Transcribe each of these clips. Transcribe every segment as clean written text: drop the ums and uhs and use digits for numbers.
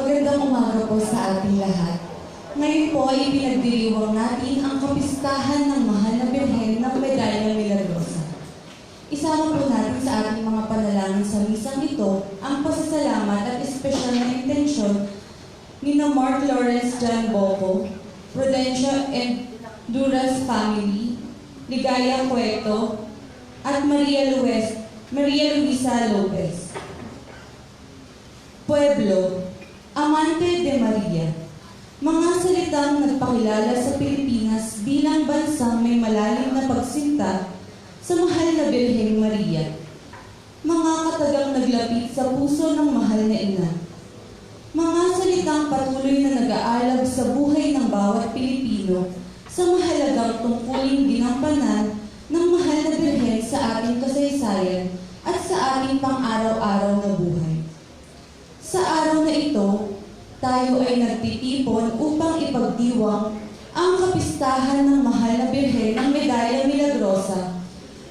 Magandang umaga po sa ating lahat. Ngayon po ay pinagdiriwang natin ang kapistahan ng mahal na Birhen ng Medalla Milagrosa. Isama po natin sa ating mga panalangin sa misang ito ang pasasalamat at espesyal na intensyon ni Mark Lawrence John Boco, Prudencia and Duras family, Ligaya Cueto, at Maria Luisa Lopez. Pueblo, Amante de Maria, mga salitang nagpakilala sa Pilipinas bilang bansang may malalim na pagsinta sa mahal na Birheng Maria. Mga katagang naglapit sa puso ng mahal na ina. Mga salitang patuloy na nag-aalab sa buhay ng bawat Pilipino sa mahalagang tungkuling ginampanan ng mahal na Birhen sa ating kasaysayan at sa ating pang-araw-araw na buhay. Sa araw na ito, tayo ay nagtitipon upang ipagdiwang ang kapistahan ng mahal na Birhen ng Medalla Milagrosa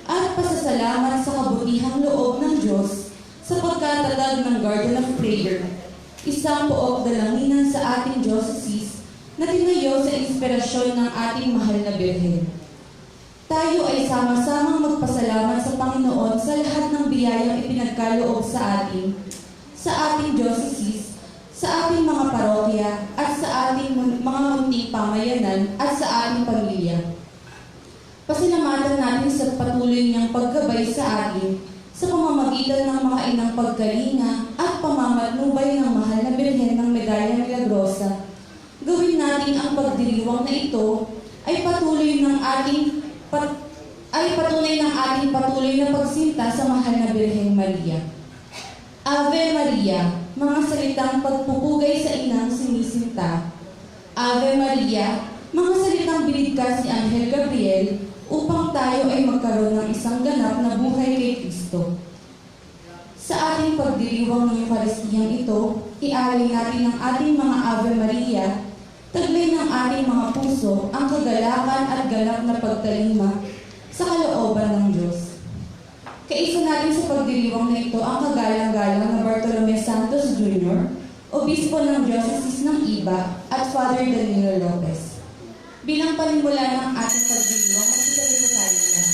at pasasalamat sa kabutihang loob ng Diyos sa pagkatatag ng Garden of Prayer, isang pook dalanginan sa ating diocese na tinayo sa inspirasyon ng ating mahal na Birhen. Tayo ay sama-samang magpasalamat sa Panginoon sa lahat ng biyayang ipinagkaloob sa ating diocese, sa ating mga parokya, at sa ating mga munting pamayanan at sa ating pamilya. Pasalamatan natin sa patuloy niyang paggabay sa atin sa pamamagitan ng mga inang pagkalinga at pamamatnubay ng mahal na Birhen ng Medalla Milagrosa. Gawin natin ang pagdiriwang na ito ay patunay ng ating patuloy na pagsinta sa mahal na Birheng Maria. Ave Maria, mga salitang pagpupugay sa inang sinisinta. Ave Maria, mga salitang binigkas ni Anghel Gabriel upang tayo ay magkaroon ng isang ganap na buhay kay Kristo. Sa ating pagdiriwang ng Eukaristiyang ito, ialay natin ang ating mga Ave Maria, taglay ng ating mga puso ang kagalakan at ganap na pagtalima sa kalooban ng Diyos. Kaisa natin sa pagdiriwang na ito ang kagalang-galang na Bartolome Santos Jr., Obispo ng Diocese ng Iba, at Father Danilo Lopez. Bilang panimula ng ating pagdiriwang, magsisalita tayo lang.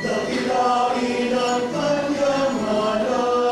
Dakilain ang kanyang ngalan.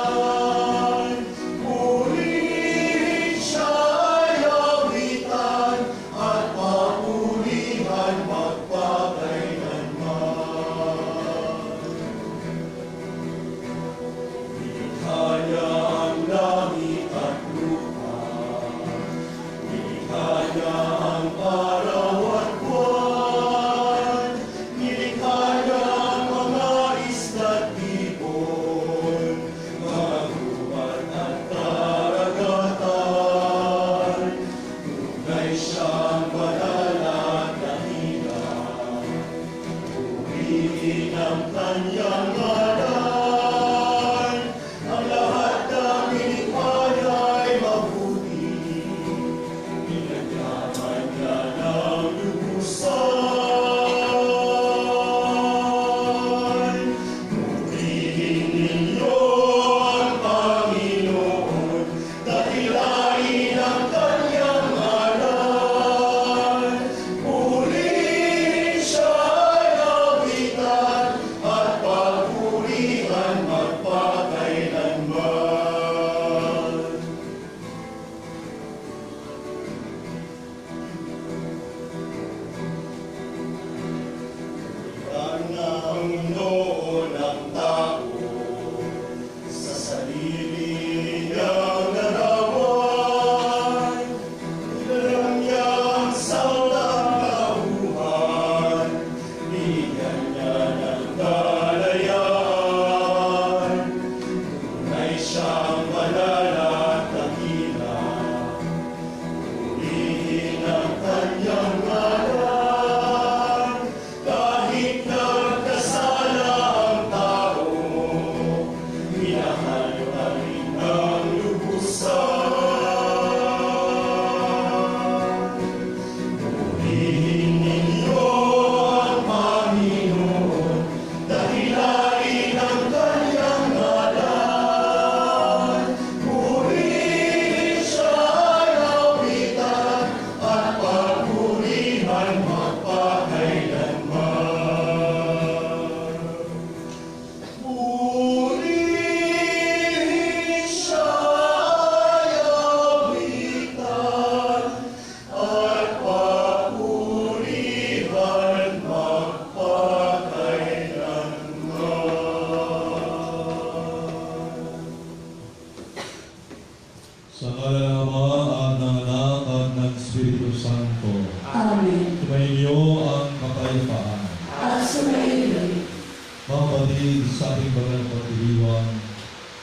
kapatid sa ating banal na pagdiriwang,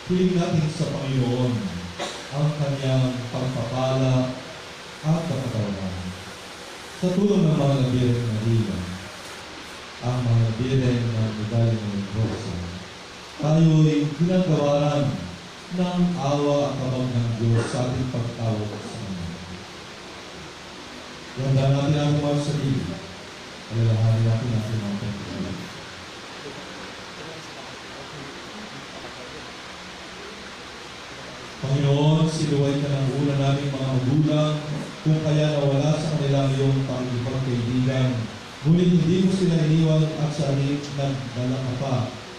hiling natin sa Panginoon ang kanyang pagpapala at kapatawaran. Sa tulong ng mga Birhen Maria, ang mga Birhen ng Medalya ng Rosa, tayo'y ginagawaran ng awa at kabag ng Diyos sa ating pagtawag sa Kanya. Ganda natin ang mga sarili. Alalahanin natin natin ang pagkakas. Panginoon, sinuway ka ng una naming mga magulang kung kaya nawala sa kanilang iyong pagkakaibigan. Ngunit hindi mo sila iniwan at sa halip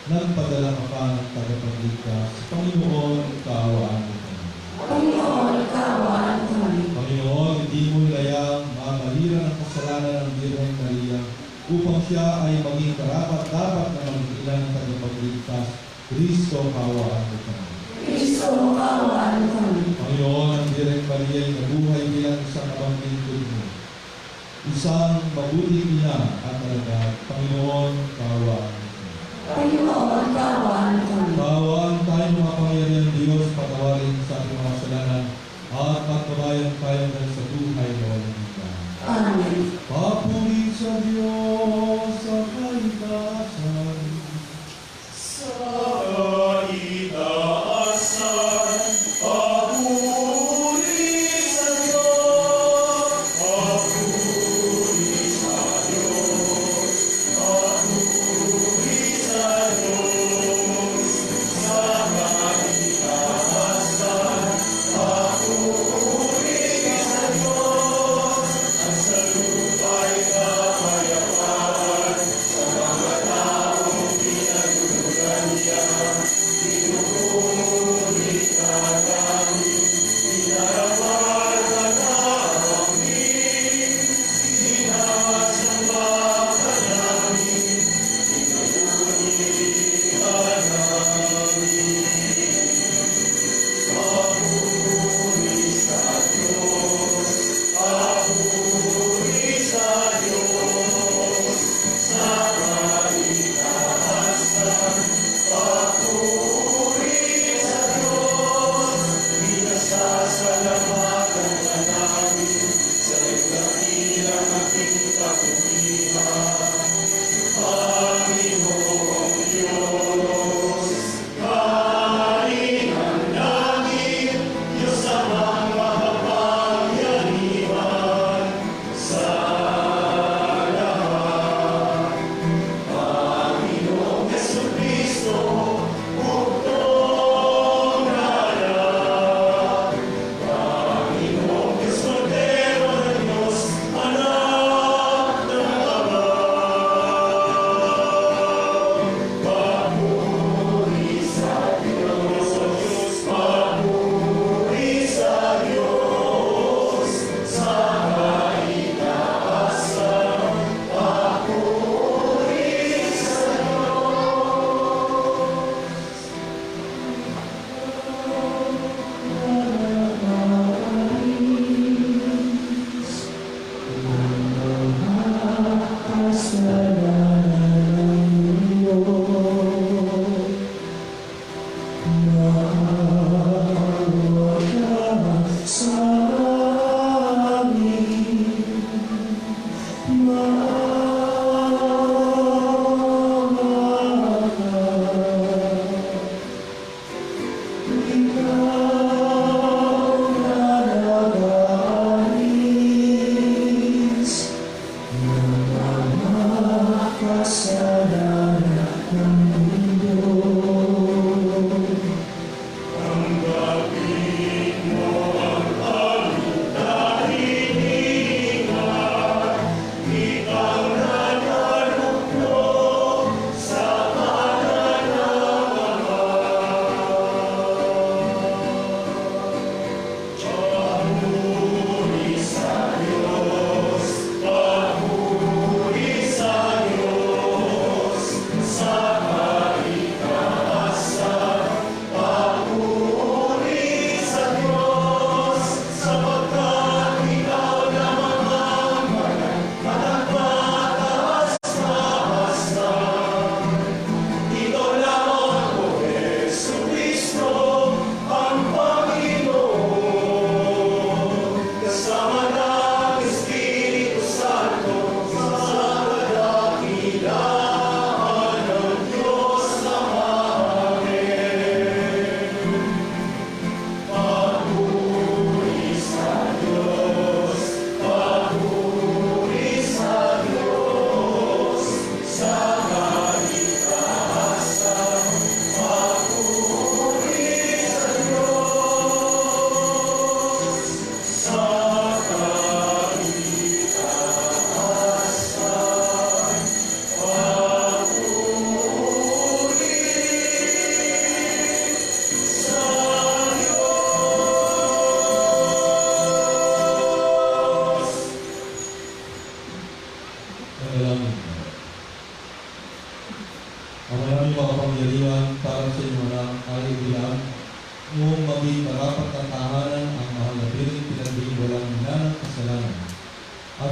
nagpadala ka pa ng tagapagligtas. Panginoon, kaawaan mo kami. Panginoon, kaawaan kami. Panginoon, hindi mo nilayang mamalira ng kasalanan ng Birhen Maria upang siya ay maging karapat-dapat na maging ilan ng tagapagligtas. Kristo, kaawaan mo kami. Kristo, kaawaan kami. Panginoon, ang Birhen Maria ay nabuhay bilang isang abang lingkod mo. Isang mabuting ina at alagad. Panginoon, kaawaan mo kami. Panginoon, kaawaan kami. Kaawaan tayo mga pangyarihan Diyos, patawarin sa ating mga kasalanan at pagkabayan tayo dahil sa buhay na walang hanggan. Amen. Papuri sa Diyos sa kaligtasan. Bye.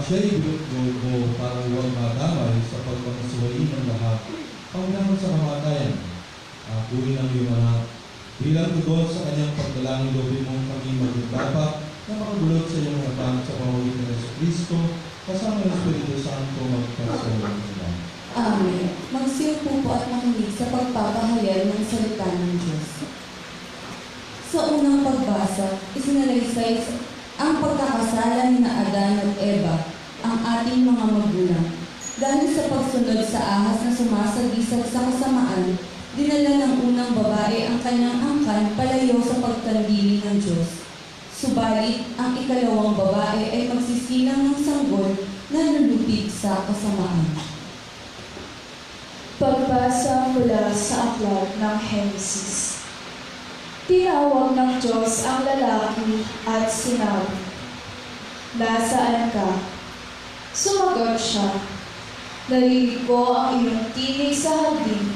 siya'y binutbog mo para huwag madamay sa pagpapasuwain ng lahat pagdaman sa kamatayan. Akuin ang iyong anak. Bilang tugon sa kanyang pagdalangin, lobin mong kami magdapat na makagulot sa iyong harapan sa pamamagitan ng Jesucristo kasama ng Espiritu Santo magpasawalan nila. Amen. Magsiupo po at makinig sa pagpapahayag ng salita ng Diyos. Sa unang pagbasa, isinalaysay ang pagkakasala ni Adan at Eva, ang ating mga magulang. Dahil sa pagsunod sa ahas na sumasagisag sa kasamaan, dinala ng unang babae ang kanyang angkan palayo sa pagtanggiling ng Diyos. Subalit, ang ikalawang babae ay magsisilang ng sanggol na lulupig sa kasamaan. Pagbasa mula sa aklat ng Henesis. Tinawag ng Diyos ang lalaki at sinabi, "Nasaan ka?" Sumagot siya, "Narinig ko ang iyong tinig sa hardin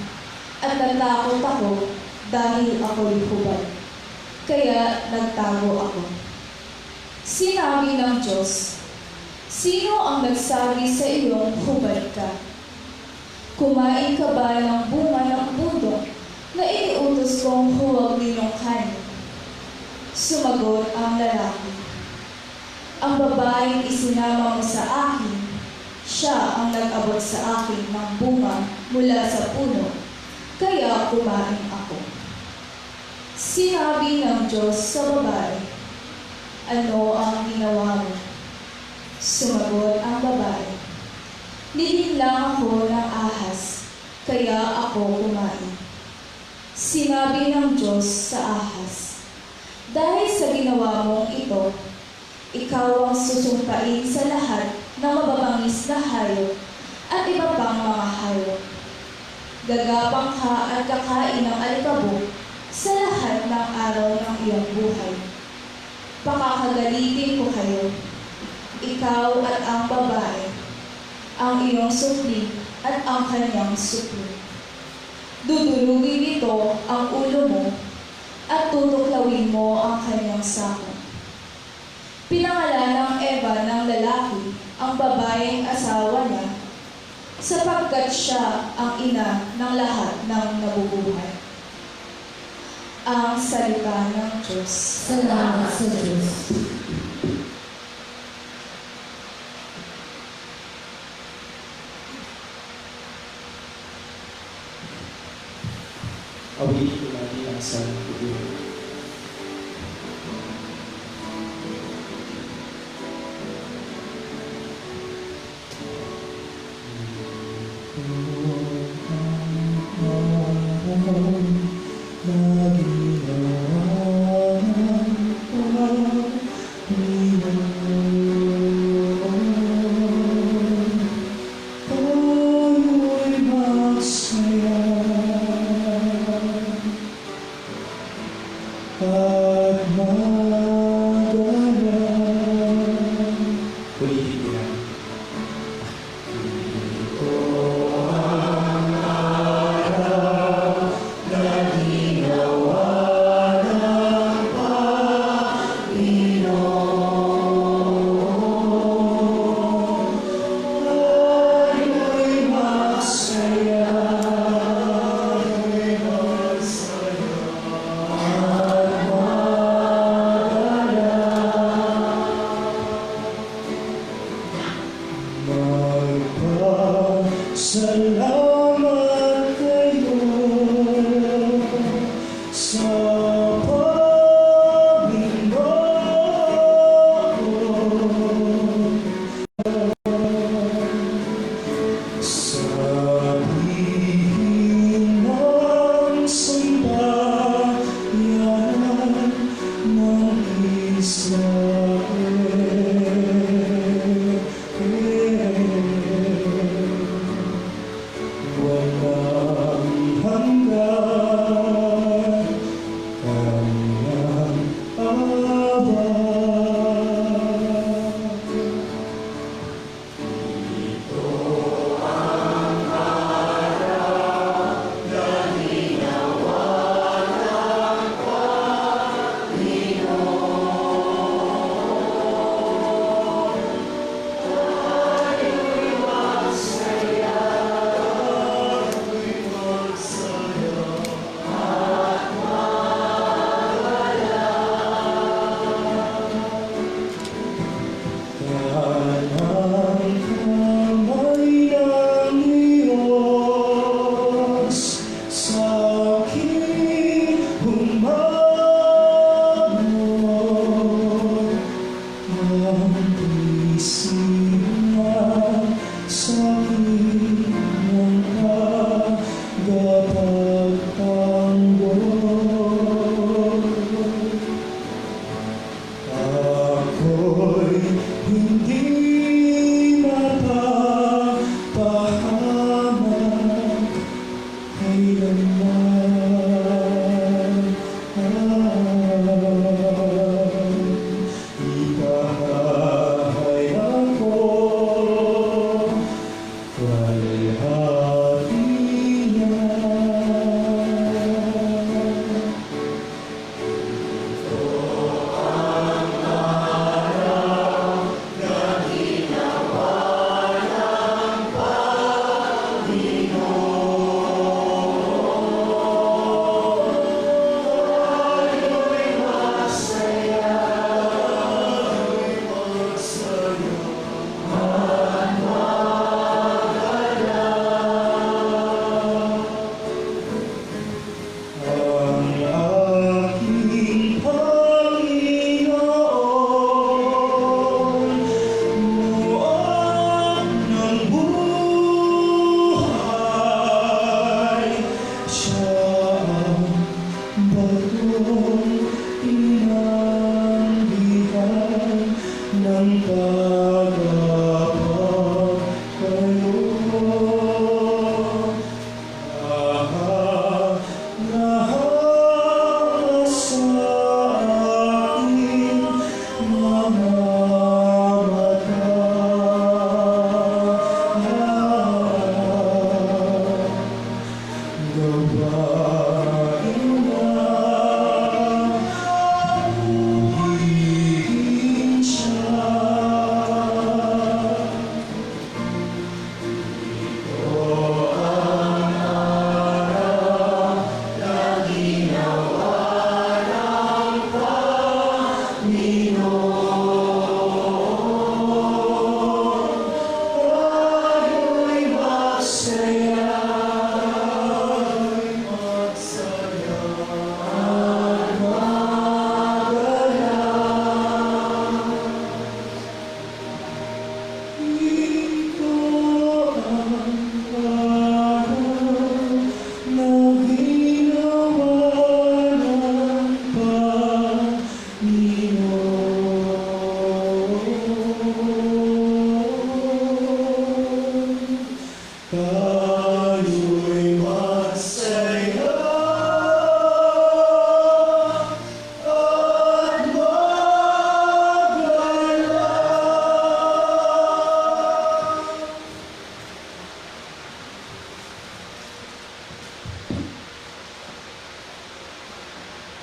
at natakot ako dahil ako'y hubad. Kaya nagtago ako." Sinabi ng Diyos, "Sino ang nagsabi sa iyong hubad ka? Kumain ka ba ng bunga ng bundok na iniutos kong huwag ninyong kanin?" Sumagot ang lalaki, "Ang babaeng isinama mo sa akin, siya ang nag-abot sa akin ng bunga mula sa puno, kaya kumain ako." Sinabi ng Diyos sa babae, "Ano ang ginawa mo?" Sumagot ang babae, "Nilinlang ako ng ahas, kaya ako kumain." Sinabi ng Diyos sa ahas, "Dahil sa ginawa mong ito, ikaw ang susumpain sa lahat ng mababangis na hayop at iba pang mga hayop. Gagapang ka at kakain ng alikabok sa lahat ng araw ng iyong buhay. Pakakagalitin ko kayo, ikaw at ang babae, ang iyong supli at ang kanyang supli. Dudurugin nito ang ulo mo at tutuklawin mo ang kanyang sako." Pinangalan ng Eva ng lalaki ang babaeng asawa niya, sapagkat siya ang ina ng lahat ng nabubuhay. Ang salita ng Diyos. Salamat sa Diyos. Awitin ko natin ang salita ng Diyos. Ulitin ko na. Ito ang araw na ang isipan sa akin ng tagapagtanggol. Ako'y hindi mapapahamak kailanman. Ikahay ako, kalahati niya. Ang aking Panginoon, muwan ng buhay, siya ang bagong inambihan ng tagapagtanggol. Lahat sa akin mamamatay, gawain na buhiin siya. Tayo'y masaya at magalak.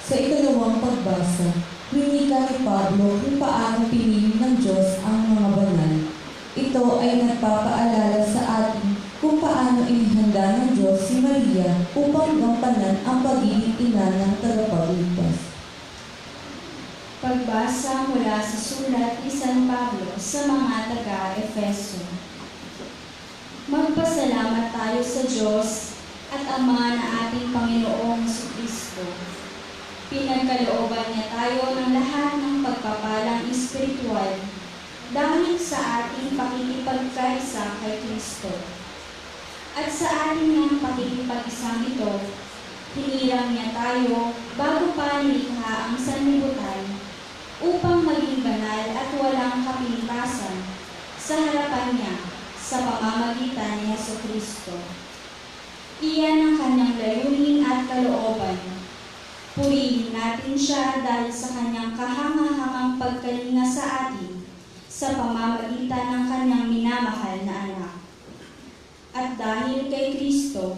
Sa ikalawang pagbasa, winika ni Pablo kung paano pinili ng Diyos ang mga banal. Ito ay nagpapaalala sa atin kung paano inihanda ng Diyos si Maria upang gampanan ang pagiging ina ng tagapagligtas. Pagbasa mula sa sulat ni San Pablo sa mga taga-Efeso. Magpasalamat tayo sa Diyos at Ama na ating Panginoong Jesucristo. Pinagkalooban niya tayo ng lahat ng pagpapalang espiritual dahil sa ating pakikipagkaisa kay Kristo. At sa ating ng pakikipag-isang ito, hinirang niya tayo bago pa nilikha ang sanlibutan upang maging banal at walang kapintasan sa harapan niya sa pamamagitan ni Jesucristo. Iyan ang kanyang layunin at kalooban. Purihin natin siya dahil sa kanyang kahanga-hangang pagkalinga sa atin sa pamamagitan ng kanyang minamahal na anak. At dahil kay Kristo,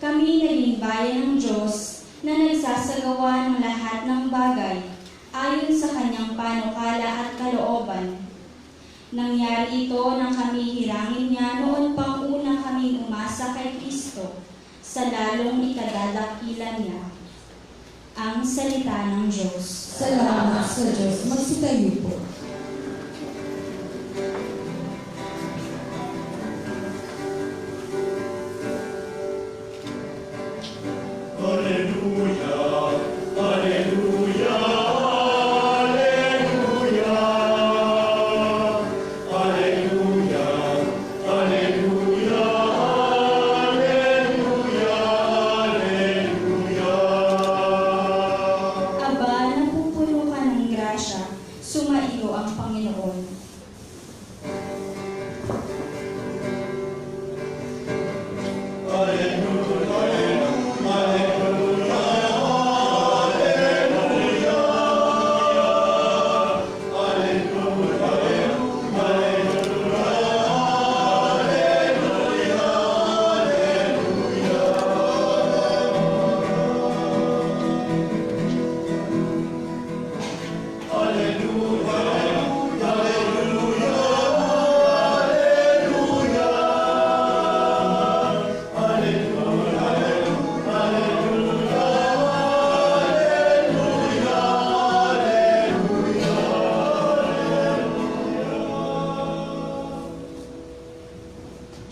kami naging bayan ng Diyos na nagsasagawa ng lahat ng bagay ayon sa kanyang panukala at kalooban. Nangyari ito nang kami hirangin niya noon pang una kaming umasa kay Kristo sa lalong ikadadakilan niya. Ang salita ng Diyos. Salamat sa Diyos. Magsitayo po. Alleluia, alleluia, alleluia.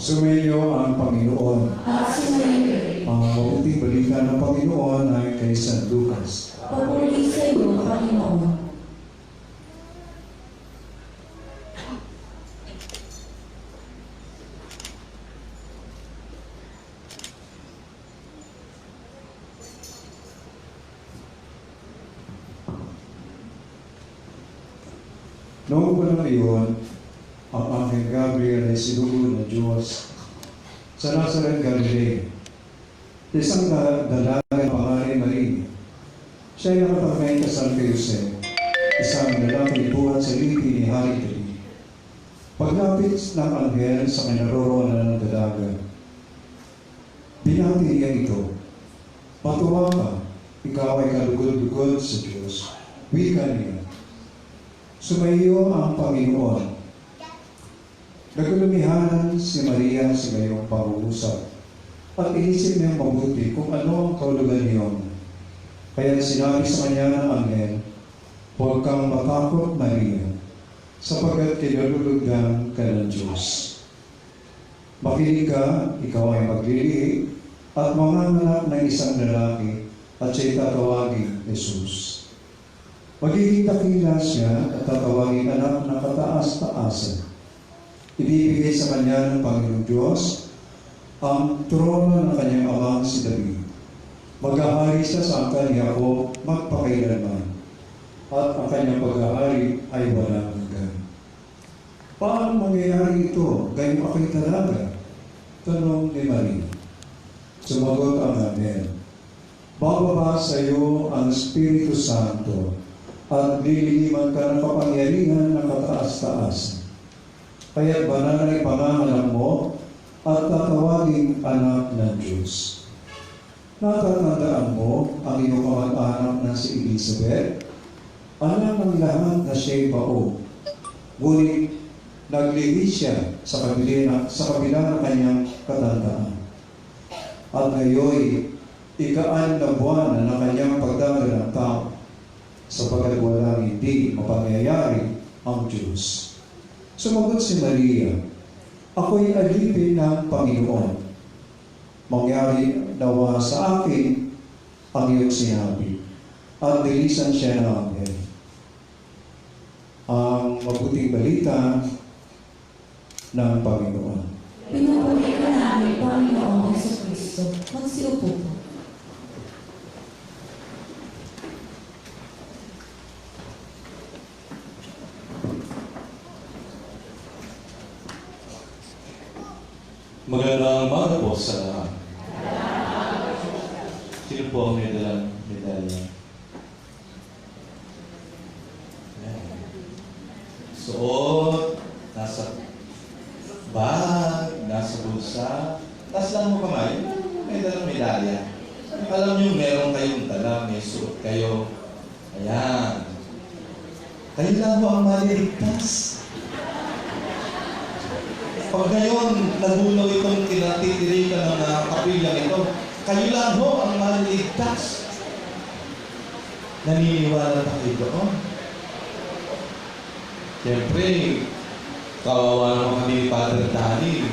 Sumainyo ang Panginoon. At sumayo. Ang mabuting balita ng Panginoon ay kay San Lucas. Papuri sa iyo, Panginoon. Noong panahon iyon, ang Anghel Gabriel ay sinugo ng Diyos sa Nazareth, Galilee. Isang dalaga ng pangalan Maria. Siya ay nakatangay kasal kay Jose, isang lalaki buhat sa lipi ni Hari David. Paglapit ng anghel sa kinaroroonan ng dalaga, binati niya ito, "Matuwa ka, ikaw ay kalugod-lugod sa Diyos." Wika niya, "Sumayo ang Panginoon." Nagulumihanan si Maria sa gayong pangungusap at inisip niyang mabuti kung ano ang kahulugan niyon. Kaya sinabi sa kanya ng anghel, "Huwag kang matakot, Maria, sapagkat kinalulugan ka ng Diyos. Makinig ka, ikaw ay maglilihi at manganganak ng isang lalaki at siya'y tatawagin Jesus. Magiging dakila siya at tatawagin anak ng kataas-taasan. Ibibigay sa kanya ng Panginoong Diyos ang trono ng kanyang amang si David. Maghahari siya sa angkan ni Jacob magpakailanman, at ang kanyang paghahari ay walang hanggan." Paano mangyayari ito? Gayong ako'y talaga? Tanong ni Maria. Sumagot ang anghel, "Bababa sa iyo ang Espiritu Santo at liliniman ka ng kapangyarihan ng kataas-taasan. Kaya't banal ay panganganak mo at tatawaging anak ng Diyos. Natatandaan mo ang iyong kamag-anak na si Elizabeth? Anak ng lahat na siya'y bao. Ngunit naglihi siya sa kabila ng kanyang katandaan. At ngayon, ika-6 na buwan na kanyang pagdagal ng tao, sapagkat walang hindi mapangyayari ang Diyos." Sumagot si Maria, "Ako'y alipin ng Panginoon. Mangyari nawa sa akin ang iyong sinabi." At nilisan siya ng anghel. Ang mabuting balita ng Panginoon. Pinupuri ka namin, Panginoong Jesucristo. Magsiupo po. Magandang umaga po sa lahat. Sino po ang may dalang medalya? Ayan. Suot, nasa bag, nasa bulsa, tas lang mo kamay, may dalang medalya. Alam niyo, meron kayong dala, may suot kayo. Ayan. Kayo lang mo ang maliligtas. Pag ngayon, nagunaw itong kinatitirikan ng kapilyang ito, kayo lang ho ang maliligtas. Naniniwala na kayo doon. Siyempre, kawawa naman kami ni Father Danny.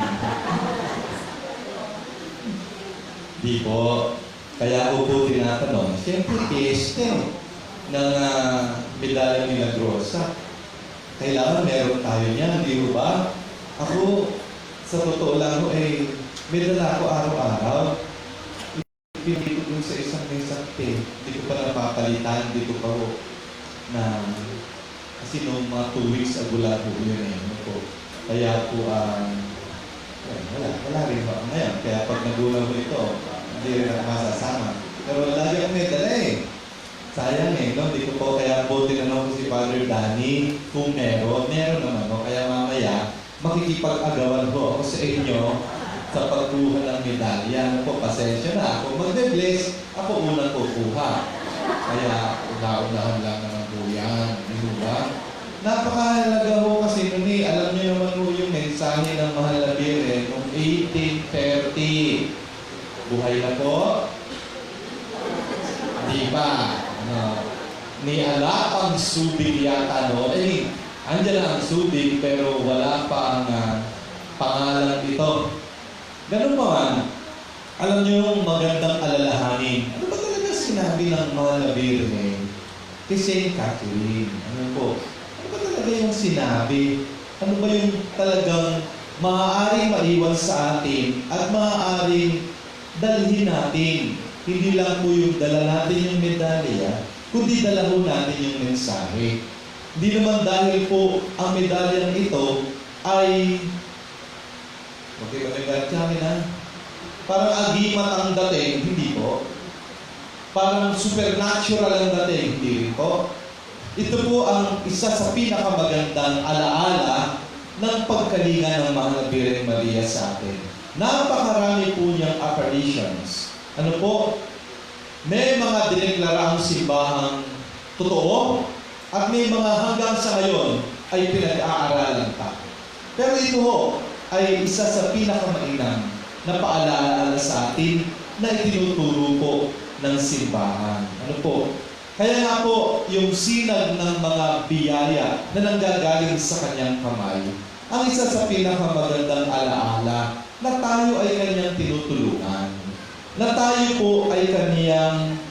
Di po. Kaya ko po tinatanong, siyempre, peste ng medalya milagrosa. Kailangan meron tayo niyan, di ba? Ako, sa totoo lang ko, may dala ko araw-araw. Pinili ko sa isang mesante. Hindi ko pa napapalitan, hindi ko pa ho na... Kasi nung mga 2 weeks ago lang po yun po. Kaya po, wala rin ba ngayon. Kaya pag nagulang ko ito, hindi rin ako masasama. Pero lagi akong may dala Sayang no? Hindi ko po, kaya po tinanong ko si Father Danny kung meron naman no? Kaya mamaya, makikipag-agawan po ako sa inyo sa pagkuha ng medalya. Ano po, pasensya na ako. Magbe-bless, ako unang kukuha. Kaya, una-unahan lang naman po yan. Di ba? Napakahalaga ho kasi nun alam niyo naman po yung mensahe ng Mahal na Birhen noong 1830. Buhay na po? Di ba? Ni Alapang Subig yata, no? Andyan ang subig pero wala pa ang pangalan ito. Ganun pa man, alam niyo yung magandang alalahanin. Ano ba talaga sinabi ng mahal na Birhen kay Saint Catherine? Ano po? Ano ba talaga yung sinabi? Ano ba yung talagang maaaring maiwan sa atin at maaaring dalhin natin? Hindi lang po yung dala natin yung medalya, kundi dala po natin yung mensahe. Hindi naman dahil po ang medalyang ito ay parang agimat ang dating, hindi po. Parang supernatural ang dating, hindi rin po. Ito po ang isa sa pinakamagandang alaala ng pagkalinga ng mahal na Birhen Maria sa atin. Napakarami po niyang apparitions. Ano po? May mga dineklarahang simbahang totoo at may mga hanggang sa ngayon ay pinag-aaralan pa. Pero ito ho ay isa sa pinakamainam na paalaala sa atin na itinuturo po ng simbahan. Ano po? Kaya nga po, yung sinag ng mga biyaya na nanggagaling sa kanyang kamay, ang isa sa pinakamagandang alaala na tayo ay kanyang tinutulungan, na tayo po ay kanyang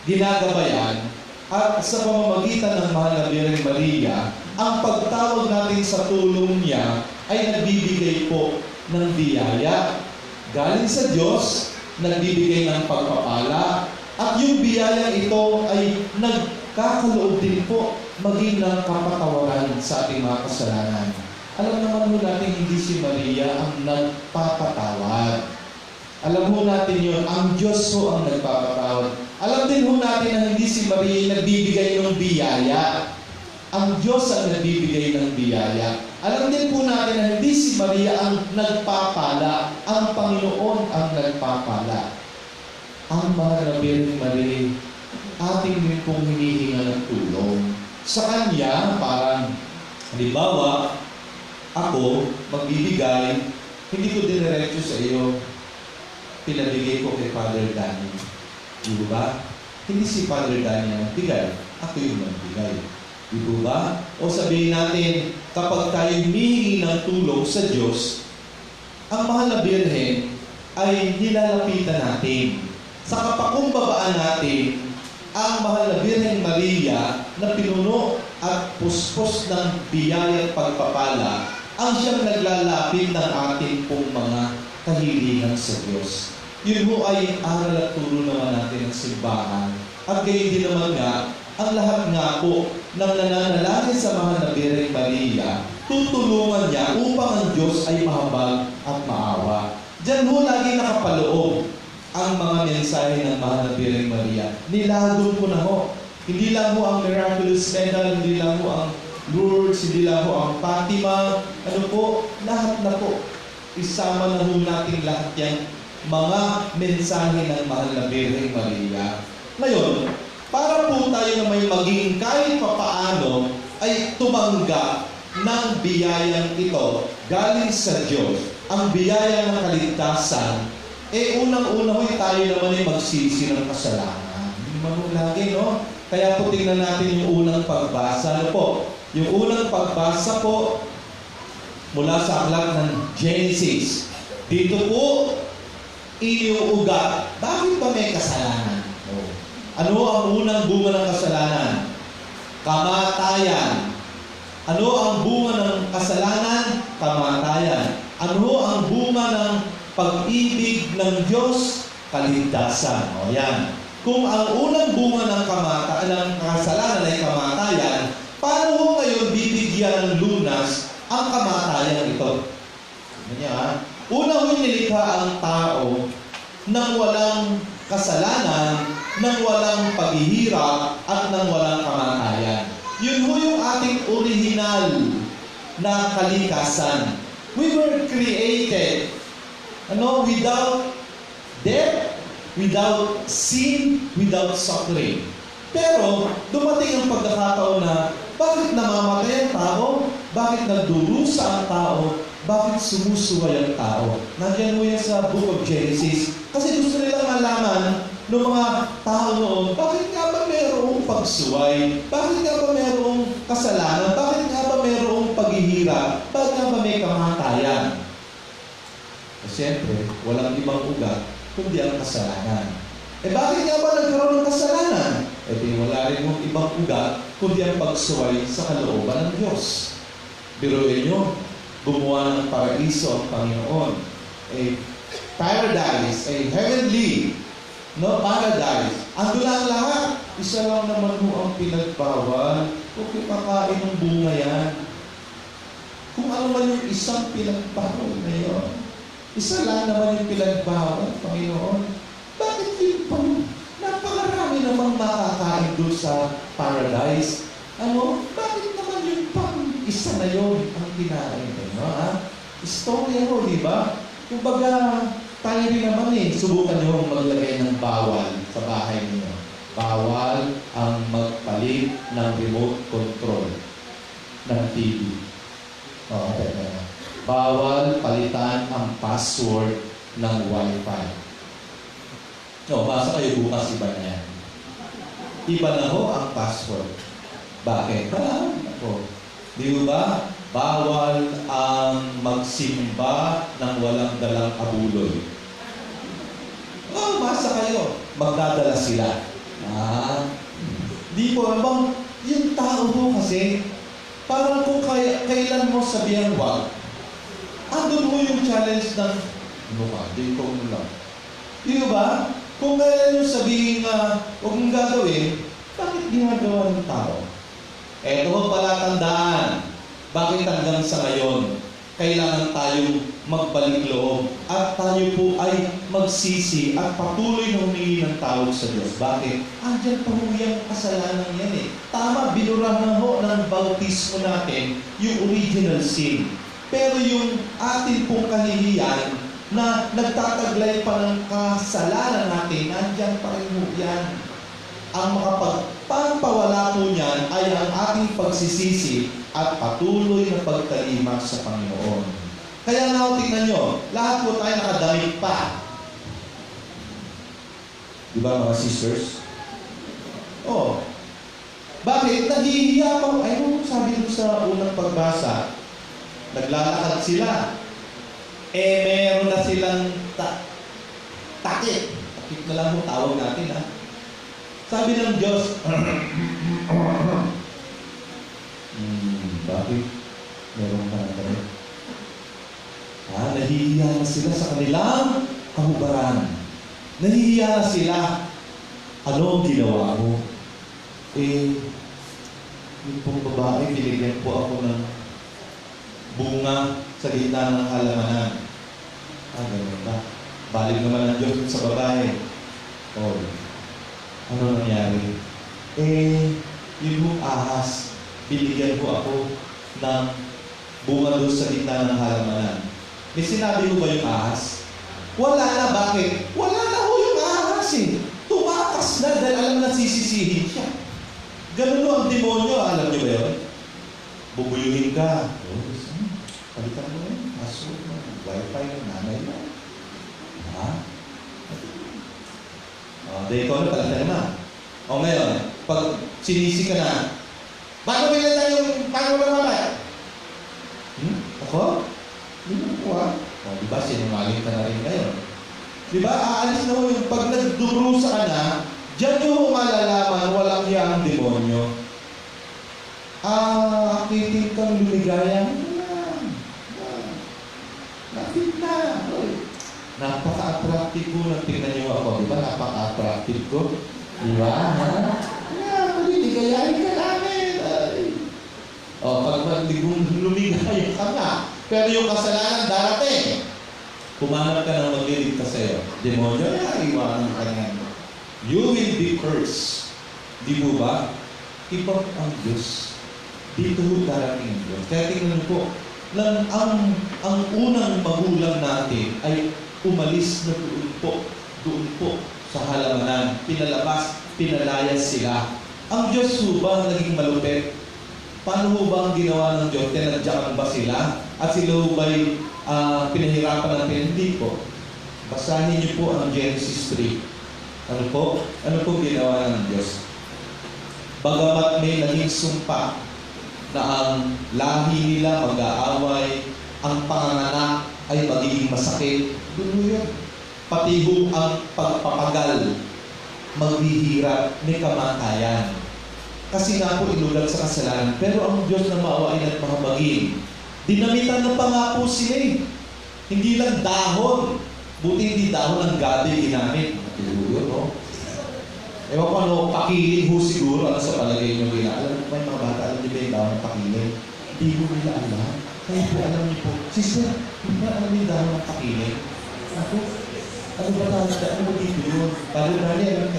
ginagabayan, at sa pamamagitan ng mahal na Birhen Maria, ang pagtawag natin sa tulong niya ay nagbibigay po ng biyaya galing sa Diyos, nagbibigay ng pagpapala, at yung biyaya ito ay nagkakaloob din po maging ng kapatawaran sa ating mga kasalanan. Alam naman mo natin hindi si Maria ang nagpapatawad. Alam mo natin yun, ang Diyos ho ang nagpapatawad. Alam din ho natin na hindi si Maria yung nagbibigay ng biyaya. Ang Diyos ang nagbibigay ng biyaya. Alam din po natin na hindi si Maria ang nagpapala, ang Panginoon ang nagpapala. Ang mahal na Birhen Maria, ating din pong hinihinga ng tulong. Sa Kanya, parang, halimbawa, ako, magbibigay, hindi ko diniretso sa iyo, pinabigay ko kay Father Danny. Di ba? Hindi si Father Danny ang nagbigay, ako yung nagbigay. Di ba? O sabihin natin, kapag tayo humihingi ng tulong sa Diyos, ang mahal na Birhen ay nilalapitan natin. Sa kapakumbabaan natin, ang mahal na Birhen Maria na pinuno at puspos ng biyaya at pagpapala, ang siyang naglalapit ng ating pong mga kahilingan sa Diyos. Yun ho ay aral at turo naman natin ng simbahan. At gayon din naman nga, ang lahat nga po ng nananalangin sa mahal na Birhen Maria, tutulungan niya upang ang Diyos ay mahabag at maawa. Diyan ho lagi nakapaloob ang mga mensahe ng mahal na Birhen Maria. Nilagon ko na ho. Hindi lang ho ang miraculous medal, hindi lang ho ang Lourdes, hindi lang ho ang Fatima. Ano po? Lahat na po. Isama na ho natin lahat yan. Mga mensahe ng mahal na Birhen Maria. Ngayon, para po tayo na may maging kahit papaano ay tumanggap ng biyayang ito galing sa Diyos, ang biyaya ng kaligtasan, unang-una tayo naman ay magsisi ng kasalanan. Hindi naman lagi, no? Kaya po tingnan natin yung unang pagbasa. Ano po? Yung unang pagbasa po mula sa aklat ng Genesis. Dito po, iniuugat. Bakit ba may kasalanan? Ano ang unang bunga ng kasalanan? Kamatayan. Ano ang bunga ng kasalanan? Kamatayan. Ano ang bunga ng pag-ibig ng Diyos? Kaligtasan. O yan. Kung ang unang bunga ng kasalanan ay kamatayan, paano ho ngayon bibigyan ng lunas ang kamatayan ito? Ganyan. Una ho nilikha ang tao nang walang kasalanan, nang walang paghihirap, at nang walang kamatayan. Yun ho yung ating original na kalikasan. We were created without death, without sin, without suffering. Pero dumating ang pagkakataon na bakit namamatay ang tao? Bakit nagdurusa ang tao? Bakit sumusuway ang tao? Nandiyan mo yan sa Book of Genesis. Kasi gusto nilang malaman ng mga tao noon, bakit nga ba mayroong pagsuway? Bakit nga ba mayroong kasalanan? Bakit nga ba mayroong paghihirap? Bakit nga ba may kamatayan? siyempre, walang ibang ugat, kundi ang kasalanan. Bakit nga ba nagkaroon ng kasalanan? Di wala rin mong ibang ugat, kundi ang pagsuway sa kalooban ng Diyos. Biruin nyo, gumawa ng paraiso ang Panginoon. Paradise, heavenly, paradise. Ando lang lahat. Isa lang naman mo ang pinagbawal. Kung kakain ng bunga yan. Kung ano man yung isang pinagbawal na yun. Isa lang naman yung pinagbawal, Panginoon. Bakit yun pa? Napakarami namang makakain doon sa paradise. Bakit naman yung pang isa na yun ang kinain nyo, Istorya ho, di ba? Kumbaga, tayo rin naman subukan nyo maglagay ng bawal sa bahay niyo. Bawal ang magpalit ng remote control ng TV. Bawal palitan ang password ng Wi-Fi. Basa kayo bukas, iba na yan. Iba na ho ang password. Bakit? Di ba? Bawal ang magsimba ng walang dalang abuloy. Basa kayo. Magdadala sila. Di po, yung tao mo kasi, parang kung kailan mo sabihan wag, andun mo yung challenge ng, di ko lang. Di ba? Kung kailan yung sabihin na, huwag mong gagawin, bakit ginagawa ng tao? Eto ho pala tandaan. Bakit hanggang sa ngayon, kailangan tayong magbalik loob at tayo po ay magsisi at patuloy na humingi ng tawad sa Diyos. Bakit? Andiyan pa ho yung kasalanan yan Tama, binurahan ho ng bautismo natin yung original sin. Pero yung atin pong kahihiyan na nagtataglay pa ng kasalanan natin, andiyan pa rin ho yan. Ang makapagpapawala po niyan ay ang ating pagsisisi at patuloy na pagtalima sa Panginoon. Kaya nga, tingnan nyo, lahat po tayo nakadamit pa. Di ba mga sisters? Bakit? Naghihiya pa. Sabi doon sa unang pagbasa, naglalakad sila. Meron na silang takip. Takip na lang mo tawag natin, Sabi ng Diyos, bakit? Meron ka na rin. Nahihiya na sila sa kanilang kahubaran. Nahihiya na sila. Ano ang ginawa mo? Yung pong babae, binigyan po ako ng bunga sa gitna ng halamanan. Ganun ba? Balik naman ng Diyos sa babae. Ano nangyari? Yung ahas, binigyan ko ako ng bunga doon sa gitna ng halamanan. May sinabi ko ba yung ahas? Wala na. Bakit? Wala na ho yung ahas Tumakas na dahil alam na sisisihin siya. Ganun ang demonyo. Alam niyo ba yun? Bubuyuhin ka. Palitan mo yun. Password mo. Wi-Fi ng nanay mo. Ikaw na palitan na. Ngayon, pag sinisi ka na, paano mo ba mamay? Ako? Hindi mo diba, sinungaling ka na rin ngayon. Diba, aalis na mo yung pag nagdurusa ka na, diyan yung malalaman, walang hiya ang demonyo. Akitin kang lumigaya. Nakit na. Napaka-attractive ko na tingnan niyo ako. Diba, napaka-attractive ko? Diba? Ligayahin ka namin. Pag lumigaya ka nga. Pero yung kasalanan darating. Kumanap ka ng magliligtas sa'yo. Demonyo, iwanan ka nga. You will be cursed. Di mo ba? Iba ang Diyos. Dito darating ang Diyos. Kaya tingnan po, ang unang magulang natin ay umalis na doon po sa halamanan. Pinalabas, pinalayas sila. Ang Diyos ba naging malupit? Paano ho ba ang ginawa ng Diyos? Tinadyakan ba sila? At sila ba'y pinahirapan natin? Hindi po. Basahin niyo po ang Genesis 3. Ano po? Ano po ginawa ng Diyos? Bagamat may naging sumpa na ang lahi nila mag-aaway, ang panganganak ay magiging masakit. Dulo yun. Pati ho ang pagpapagal, maghihirap, may kamatayan. Kasi nga po inulat sa kasalanan. Pero ang Diyos na maawain at mahabagin, dinamitan na pa nga po sila eh. Hindi lang dahon. Buti hindi dahon ng gabi ginamit. Matulog, no? Ewan ko ano, pakiling ho siguro. Ano sa palagay nyo gina? Alam mo ba yung mga bata, alam niyo ba yung dahon ng pakiling? Hindi mo nila alam. Kaya po alam niyo po, sister, hindi na alam yung dahon ng pakiling. Ako, ano ba talaga? Ano ba dito yun? Paano na niya?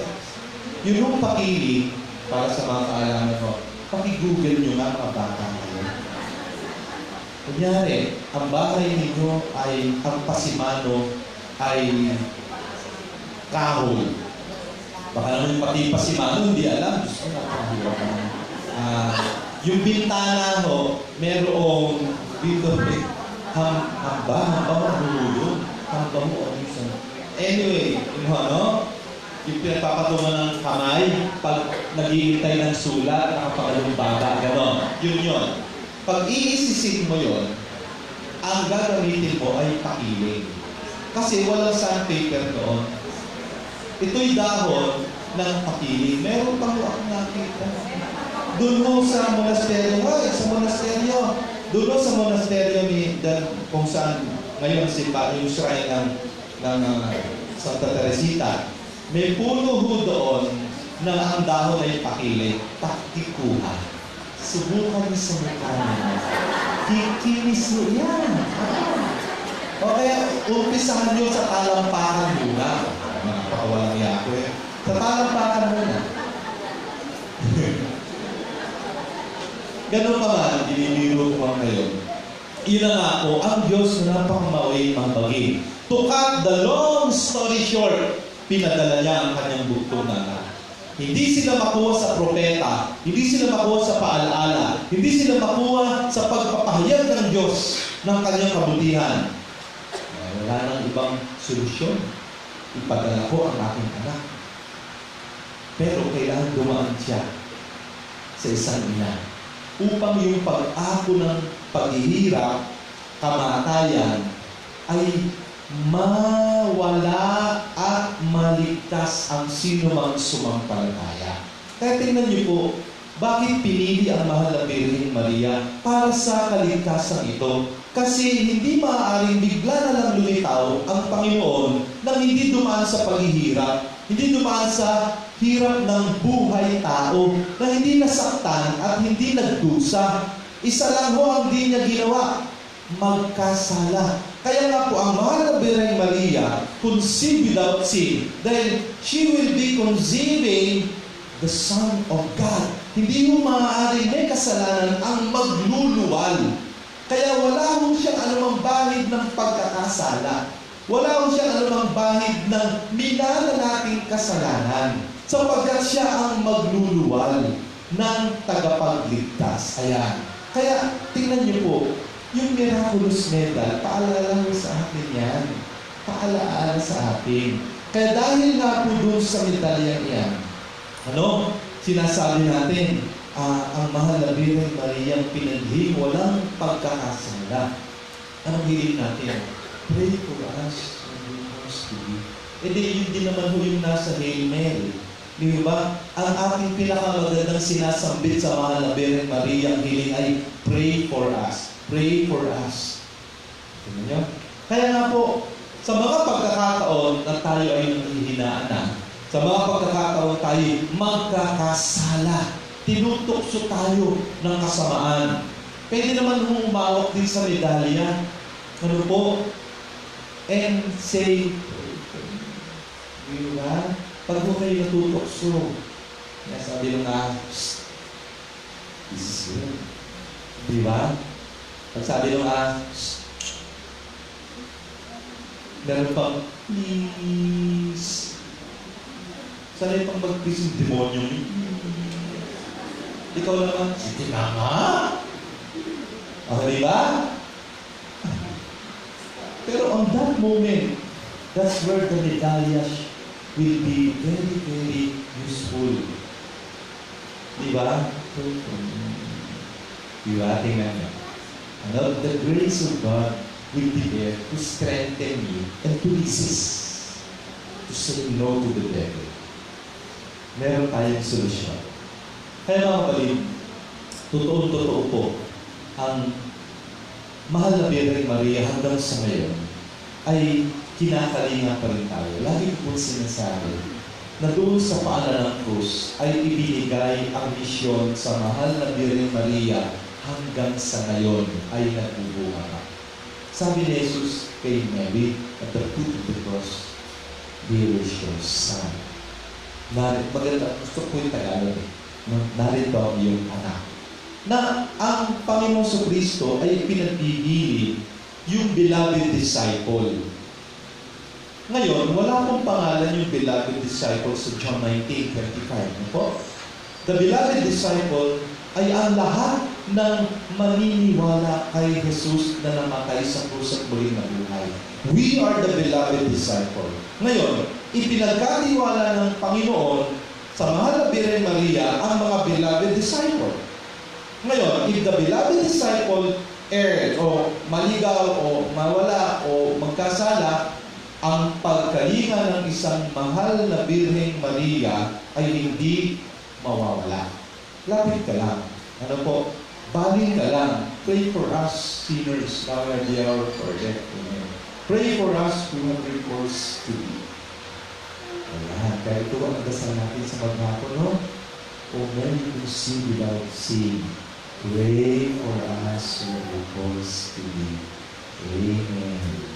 Yun yung pakiling, para sa mga kaalaman ko, paki-google nyo nga mga bata ngayon. Kunyari, ang bahay ninyo ay, ang pasimano ay kahoy. Baka naman pati pasimano, hindi alam. Diyos ko, napakahirap naman. Yung bintana ho, merong dito, hamba mo, hamba mo, anyway, yung ano, yung pinagpapatungan ng kamay, pag naghihintay ng sulat, nakapakalumbaga, gano'n. Yun. Pag iisisip mo yun, ang gagamitin mo ay pakiling. Kasi walang sandpaper doon. Ito'y dahon ng pakiling. Meron pang akong nakita. Doon mo sa monasteryo, doon mo sa monasteryo ni, kung saan ngayon yung shrine ng Santa Teresita, may puno ho doon na ang dahon ay pakiling. Taktikuha. Subukan niyo sa mukha niyo. Kikinis mo yan. O kaya, umpisahan niyo sa talampakan muna. Napakawalang yako eh. Sa talampakan muna. Ganun pa man, dinibiro ko ngayon. Yun na nga po, ang Diyos na napakamaway mambagi. To cut the long story short, pinadala niya ang kanyang bugtong na anak. Hindi sila makuha sa propeta, hindi sila makuha sa paalaala, hindi sila makuha sa pagpapahayag ng Diyos ng kanyang kabutihan. Wala nang ibang solusyon. Ipadala ko ang aking anak. Pero kailangan dumaan siya sa isang ina upang yung pag-ako ng paghihirap, kamatayan, ay mawala at maligtas ang sino mang sumampalataya. Kaya tingnan niyo po, bakit pinili ang mahal na Birheng Maria para sa kaligtasan ito? Kasi hindi maaaring bigla na lang lumitaw ang Panginoon nang hindi dumaan sa paghihirap, hindi dumaan sa hirap ng buhay tao, na hindi nasaktan at hindi nagdusa. Isa lang ho ang di niya ginawa, magkasala. Kaya nga po, ang mahal na Birheng Maria, conceived without sin, then she will be conceiving the Son of God. Hindi mo maaaring may kasalanan ang magluluwal. Kaya wala ho siyang anumang bahid ng pagkakasala. Wala ho siyang anumang bahid ng minana nating kasalanan. Sapagkat siya ang magluluwal ng tagapagligtas. Ayan. Kaya, tingnan niyo po, yung miraculous medal, paalala mo sa atin yan. Paalaala sa atin. Kaya dahil nga po doon sa medalyang yan, sinasabi natin, ang mahal na Birheng Maria pinanghing walang pagkakasala. Anong hiling natin? Pray for us when we must to be. E di, yun din naman ho yung nasa Hail Mary. Di ba? Ang ating pinakamagandang sinasambit sa mahal na Birheng Maria, ang hiling ay, pray for us. Pray for us. Tingnan niyo? Kaya nga po, sa mga pagkakataon na tayo ay nanghihinaan na, sa mga pagkakataon tayo magkakasala, tinutokso tayo ng kasamaan. Pwede naman humawak din sa medalya. Ano po? And say, diba? Pag mo kayo natutokso, sabi nyo nga, this is good. Diba? Pag sabi nyo nga, meron pang, please. Sanay pang mag-please yung demonyo. Ikaw naman, sige mama. Okay, diba? Pero on that moment, that's where the medalya will be very, very useful. Diba? Diba? Tingnan nyo. The grace of God will be there to strengthen you and to resist, to say no to the devil. Meron tayong solusyon. Kaya mga kapatid, totoo po, ang mahal na Birheng Maria hanggang sa ngayon ay kinakalinga pa rin tayo. Lagi ko po sinasabi na doon sa paanan ng krus ay ibinigay ang misyon sa mahal na Birheng Maria hanggang sa ngayon ay nagbubuha. Sabi ni Jesus kay Mary at the foot of the cross, "There is your son." Maganda, gusto ko yung Tagalog. Narito ang iyong anak. Na ang Panginoong Kristo ay pinagpipili yung beloved disciple. Ngayon, wala pong pangalan yung beloved disciple sa John 19:25. Ano po? The beloved disciple ay ang lahat ng maniniwala kay Jesus na namatay sa krus at muling nabuhay. We are the beloved disciple. Ngayon, ipinagkatiwala ng Panginoon sa mahal na Birheng Maria ang mga beloved disciple. Ngayon, if the beloved disciple erred o maligaw o mawala o magkasala, ang pagkalinga ng isang mahal na Birheng Maria ay hindi mawawala. Lapit ka lang. Ano po? Baling ka lang. Pray for us sinners now at the hour of our death. Amen. Pray for us who have recourse to thee. Ayan. Kaya ito ang dasal natin sa maghapon, no? O many who see without seeing, pray for us who have recourse to thee. Amen.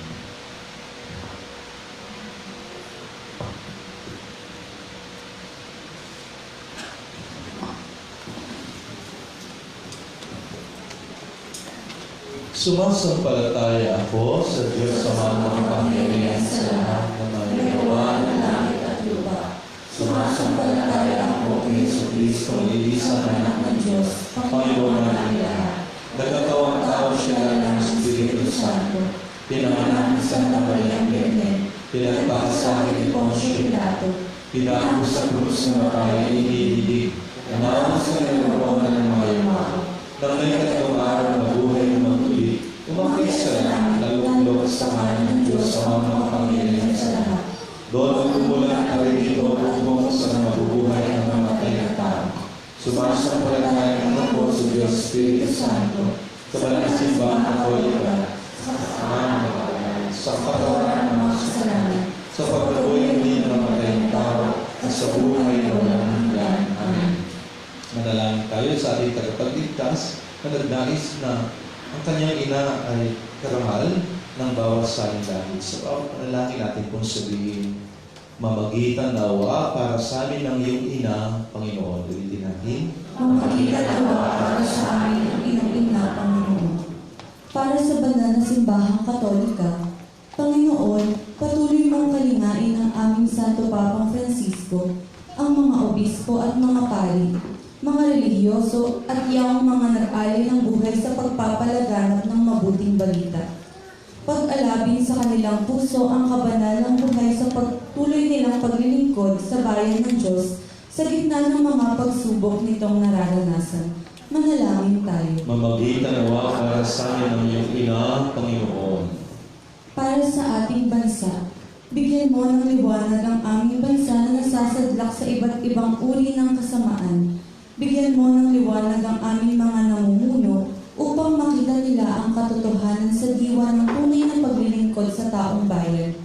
Sumasampalataya ako sa Diyos sa mga Panginoon sa lahat na may gawa ng langit at lupa. Sumasampalataya ako kay Jesucristo, iisang anak ng Diyos, Panginoon ng lahat. Nagkatawang tao siya ng Espiritu Santo. Pinanganak ni Santa Maria Virgen. Pinagpakasakin ni Poncio Pilato. Pinako sa krus na matay, inihilig. Nanawa sa niloroon ng mga yumao. Nang may katawang araw na buhay ng magtuli, umakit siya lang, naluklok sa kanan ng Diyos sa mga Panginoon sa lahat. Doon ang kumulang karin ito upong sa mabubuhay ng mamatay na tao. Sumasampalataya ako sa Diyos Espiritu Santo, sa banal na simbang Katolika, sa katawaran ng mga kasalanan, sa pagkabuhay din ng mamatay na tao, at sa buhay ng walang hanggan. Amen. Manalangin tayo sa ating tagapagligtas na nagnais na ang kanyang ina ay karangal ng bawat salin-langit. Sa bawat panalangin natin kung sabihin, mamagitan nawa para sa amin ng iyong ina, Panginoon. Ulitin natin. Mamagitan nawa para sa amin ng iyong ina, Panginoon. Para sa banal na simbahang Katolika, Panginoon, patuloy mong kalingain ang aming Santo Papang Francisco, ang mga obispo at mga pari, mga relihiyoso at iyang mga nag-alay ng buhay sa pagpapalaganap ng mabuting balita. Pag-alabin sa kanilang puso ang kabanalang buhay sa pagtuloy nilang paglilingkod sa bayan ng Diyos sa gitna ng mga pagsubok nitong nararanasan. Manalangin tayo. Mamagitan nawa para sa amin ng iyong ina, Panginoon. Para sa ating bansa, bigyan mo ng liwanag ang aming bansa na nasasadlak sa iba't ibang uri ng kasamaan. Bigyan mo ng liwanag ang aming mga namumuno upang makita nila ang katotohanan sa diwa ng tunay na paglilingkod sa taong bayan.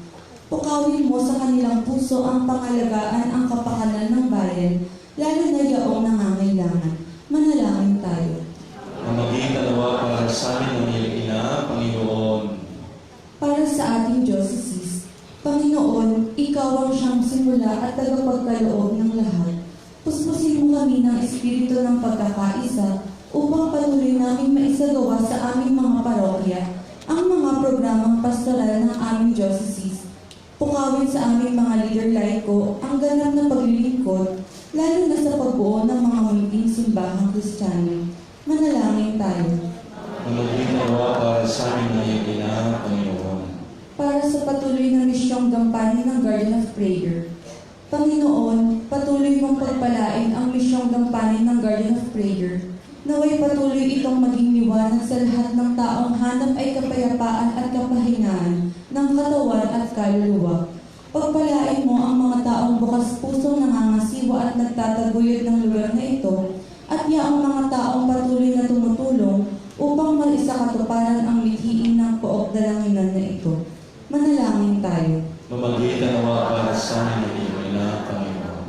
Pukawin mo sa kanilang puso ang pangalagaan ang kapakanan ng bayan, lalo na yaong nangangailangan. Manalangin tayo. Mamagitan nawa para sa amin ng iyong ina, Panginoon. Para sa ating diocese, Panginoon, Ikaw ang siyang simula at tagapagkaloob ng lahat. Puspusin mo kami ng espiritu ng pagkakaisa upang patuloy namin maisagawa sa aming mga parokya ang mga programang pastoral ng aming diocese. Pukawin sa aming mga leader laiko ang ganap na paglilingkod, lalo na sa pagbuo ng mga munting simbahang Kristiyano. Manalangin tayo. Mamagitan nawa para sa amin ng iyong ina, Panginoon. Para sa patuloy na misyong gampanin ng Guardian of Prayer, Panginoon, patuloy mong pagpalain ang misyong gampanin ng Guardian of Prayer Naway patuloy itong maging liwanag sa lahat ng taong hanap ay kapayapaan at kapahingahan ng katawan at kaluluwa. Pagpalain mo ang mga taong bukas pusong nangangasiwa at nagtataguyod ng lugar na ito, at yaong mga taong patuloy na tumutulong upang maisakatuparan ang mithiin ng pook dalanginan na ito. Manalangin tayo. Mamagitan nawa para sa amin ang iyong ina, Panginoon.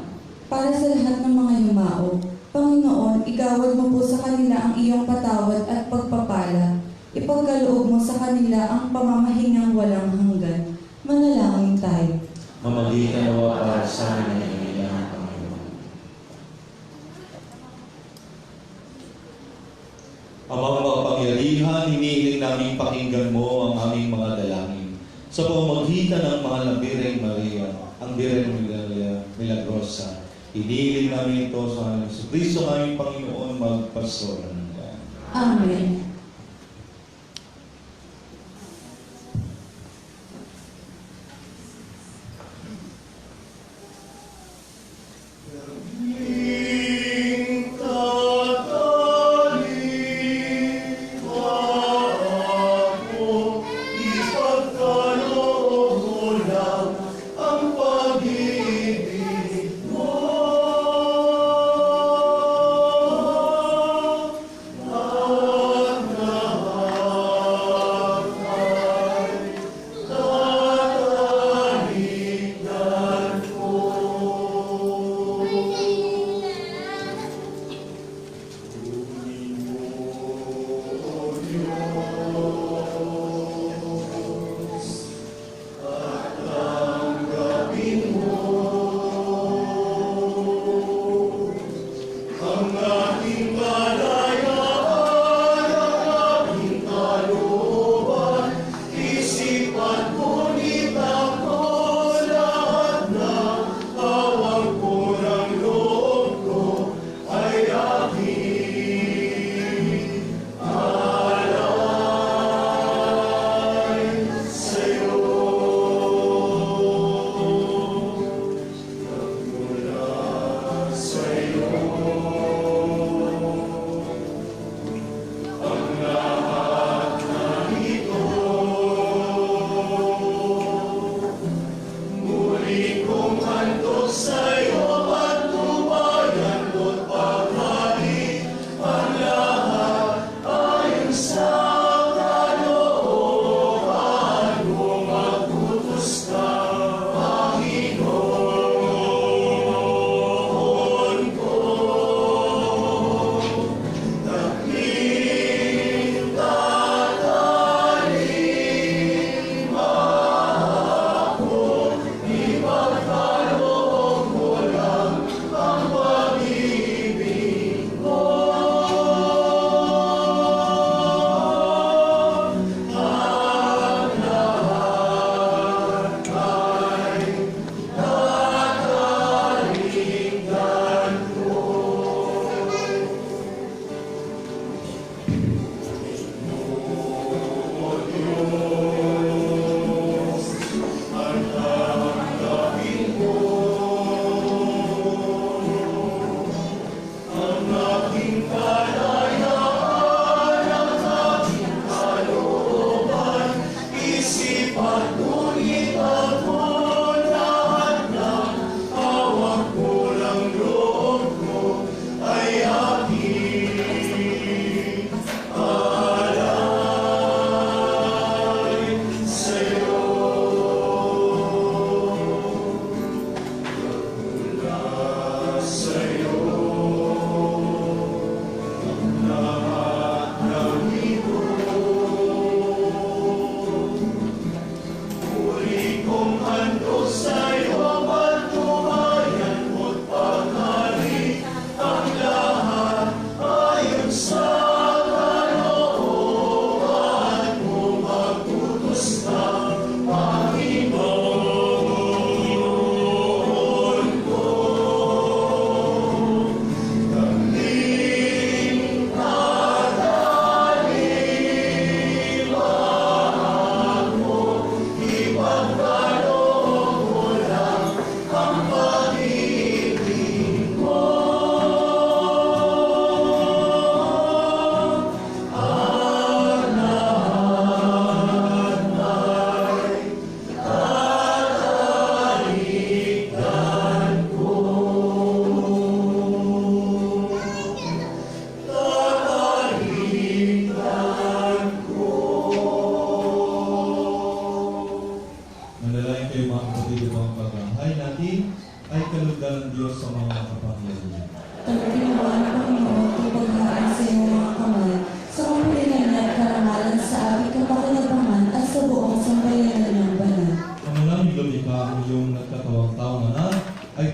Para sa lahat ng mga yumao, Panginoon, igawad mo po sa kanila ang iyong patawad at pagpapala. Ipagkaloob mo sa kanila ang pamamahingang walang hanggan. Manalangin tayo. Mamagitan nawa para sa amin ang iyong ina, Panginoon. Amang makapangyarihan, hinihiling namin pakinggan mo ang aming mga dalangin. Sa pamamagitan ng mga Birheng Maria, ang Birheng Milagrosa, hinihiling namin ito sa aming Kristo ng aming Panginoon, magpastoran. Amen.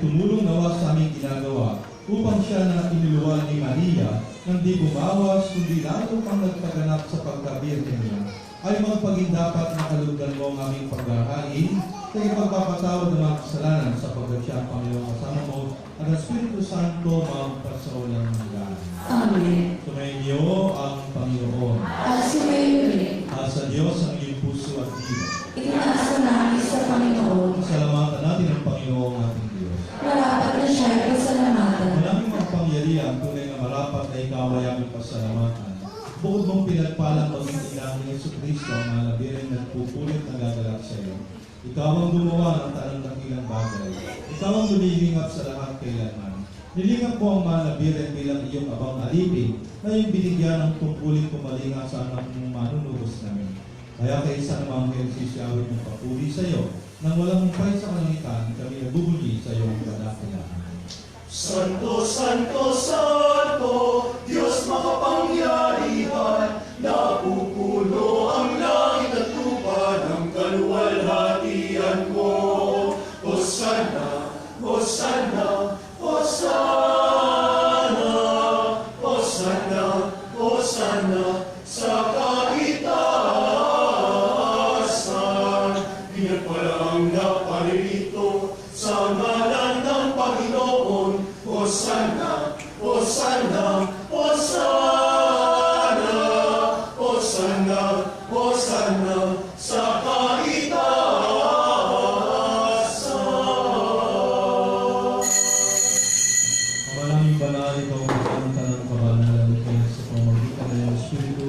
tumulong nawa sa aming ginagawa upang siya na inuluwan ni Maria nang di bumawas kundi lalo pang nagpaganap sa pagkabirhen niya ay magpaging dapat na kalugdan mo ang aming paghahain sa ipagpapatawad ng mga kasalanan sapagkat siya ang Panginoon kasama mo at ang Espiritu Santo magpasawalang hanggan. Amen. Sumayin niyo ang Panginoon. At sumayo rin, Sa Diyos ang iyong puso at diwa. itinaasa namin sa Panginoon. Salamatan natin ang Panginoon ating Diyos. Marapat na siya ay pasalamatan. Maraming makapangyarihan, tunay na marapat na ikaw ay aming pasalamatan. Bukod mong pinagpalang maging ina ni Jesucristo ang mga nabiring nagpupulit na gagalak sa iyo. Ikaw ang gumawa ng tanang dakilang bagay. Ikaw ang lumilingap sa lahat kailanman. Nilingap mo ang mga nabiring bilang iyong abang alipin na iyong binigyan ng tungkulin kumalinga sa anak mong manunubos namin. Kaya kay isang mga sisiyawin ng papuri sa iyo, nang walang humpay sa kalangitan, kami nagbubuli sa iyong kadakilaan. Santo, Santo, Santo, Diyos makapangyarihan, napupuno ang langit at lupa ng kaluwalhatian mo. Hosanna, Hosanna, Hosanna, Hosanna, Hosanna, sa kaitaasan. Pinagpalang na paririto sa ngalan ng Panginoon. Hosanna, Hosanna, Hosanna, Hosanna, Hosanna, sa kaitaasan. Maraming banal, ikaw ang tanang kabanalan kayo sa pamamagitan ng iyong Espiritu.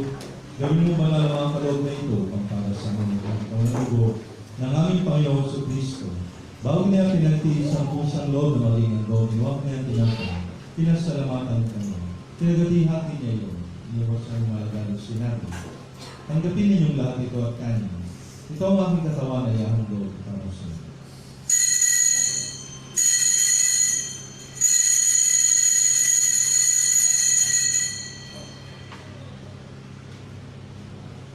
Gawin mo banal ang mga kaloob na ito para sa mga ikaw na lugo ng aming Panginoon sa Kristo. Bago niya pinagtiis ang pusang loob na malingan loob, niwag niya tinatang, pinasalamatan kanya. Pinagatihatin niya yun, inibos ang malagalang sinabi. Tanggapin ninyong lahat ito at kanin. Ito ang aking katawan na iyahang loob para sa inyo.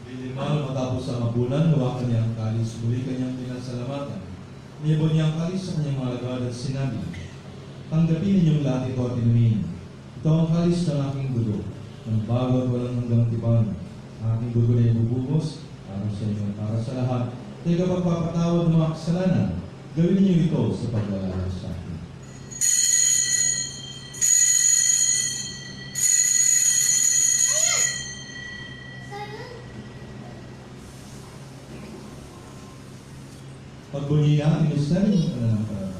Bilimal matapos ang mabulan, hawakan niya ang kalis, muli kanyang pinasalamatan. Niyabon niya ang kalis sa kanyang mga alagad at sinabi, tanggapin ninyong lahat ito at inumin. Ito ang kalis ng aking dugo, ng bago at walang hanggang tipan. Ang aking dugo na ibubugos, para sa inyo at para sa lahat. Kaya kapag papatawad ng mga kasalanan, gawin niyo ito sa paglalala sa akin. Pagbunyi natin, inustarin mo ka na ng parang.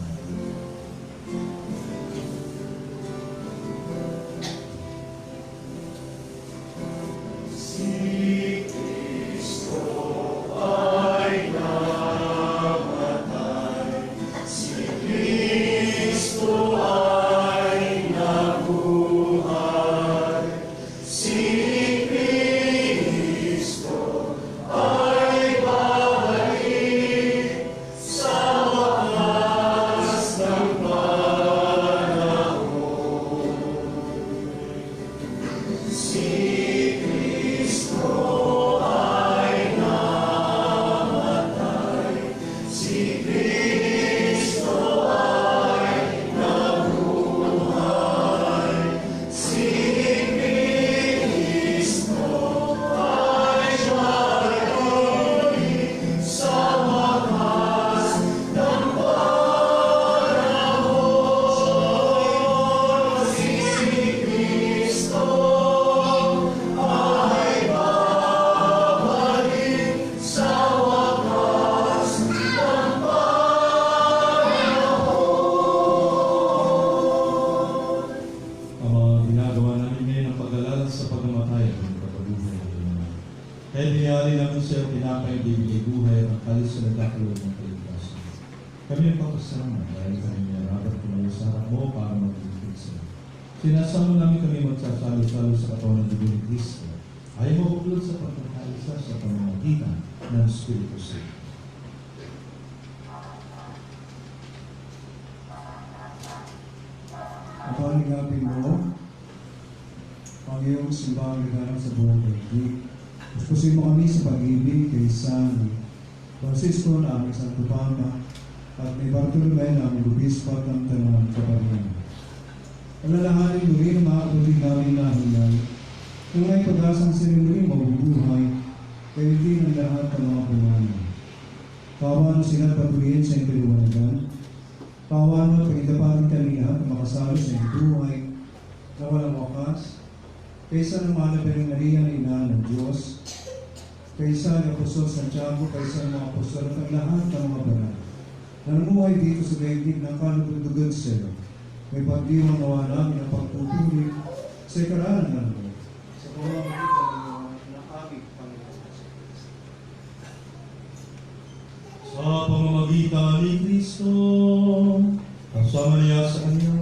Kaya diniyari namin sa iyo tinapay ang bibigay buhay at ang kalis na nagkakaroon ng kaligtasan. Kami ang papasalamat dahil kami niyarapat tumayo sa harap mo para magligtas sa iyo. Sinasama namin kami magsasalo-salo sa katawan ng Dugo ni Kristo ay mabuklod sa pagkakaisa sa pamamagitan ng Espiritu Santo. Papaligapin mo ang iyong simbang liganap sa buong daigdig. Puspusin mo kami sa pag-ibig kay San Francisco na aming Santo Papa, at ni Bartolome ng Lubispat ng Tanang Kaparian. Alalahanin muli ng mga kapatid namin na hinay, kung may pag-asang sila muli mabubuhay, kaya hindi ng lahat ng mga pumanan. Kawan sila patuloyin sa ipaliwanagan, kawan at pagitapatin kanina at makasalo sa buhay na walang wakas, kaysa ng mga Birheng Maria na ina ng Diyos, kaysa ng Apostol Santiago, kaysa ng mga apostol at ang lahat ng mga banal, na namuhay dito sa daigdig ng kalugod sila. May pagdiwang nawa namin ang pagtutuloy sa ikaraan ng Lord, sa pamamagitan ng aming Panginoon. Sa pamamagitan ni Kristo, kasama niya sa Kanya,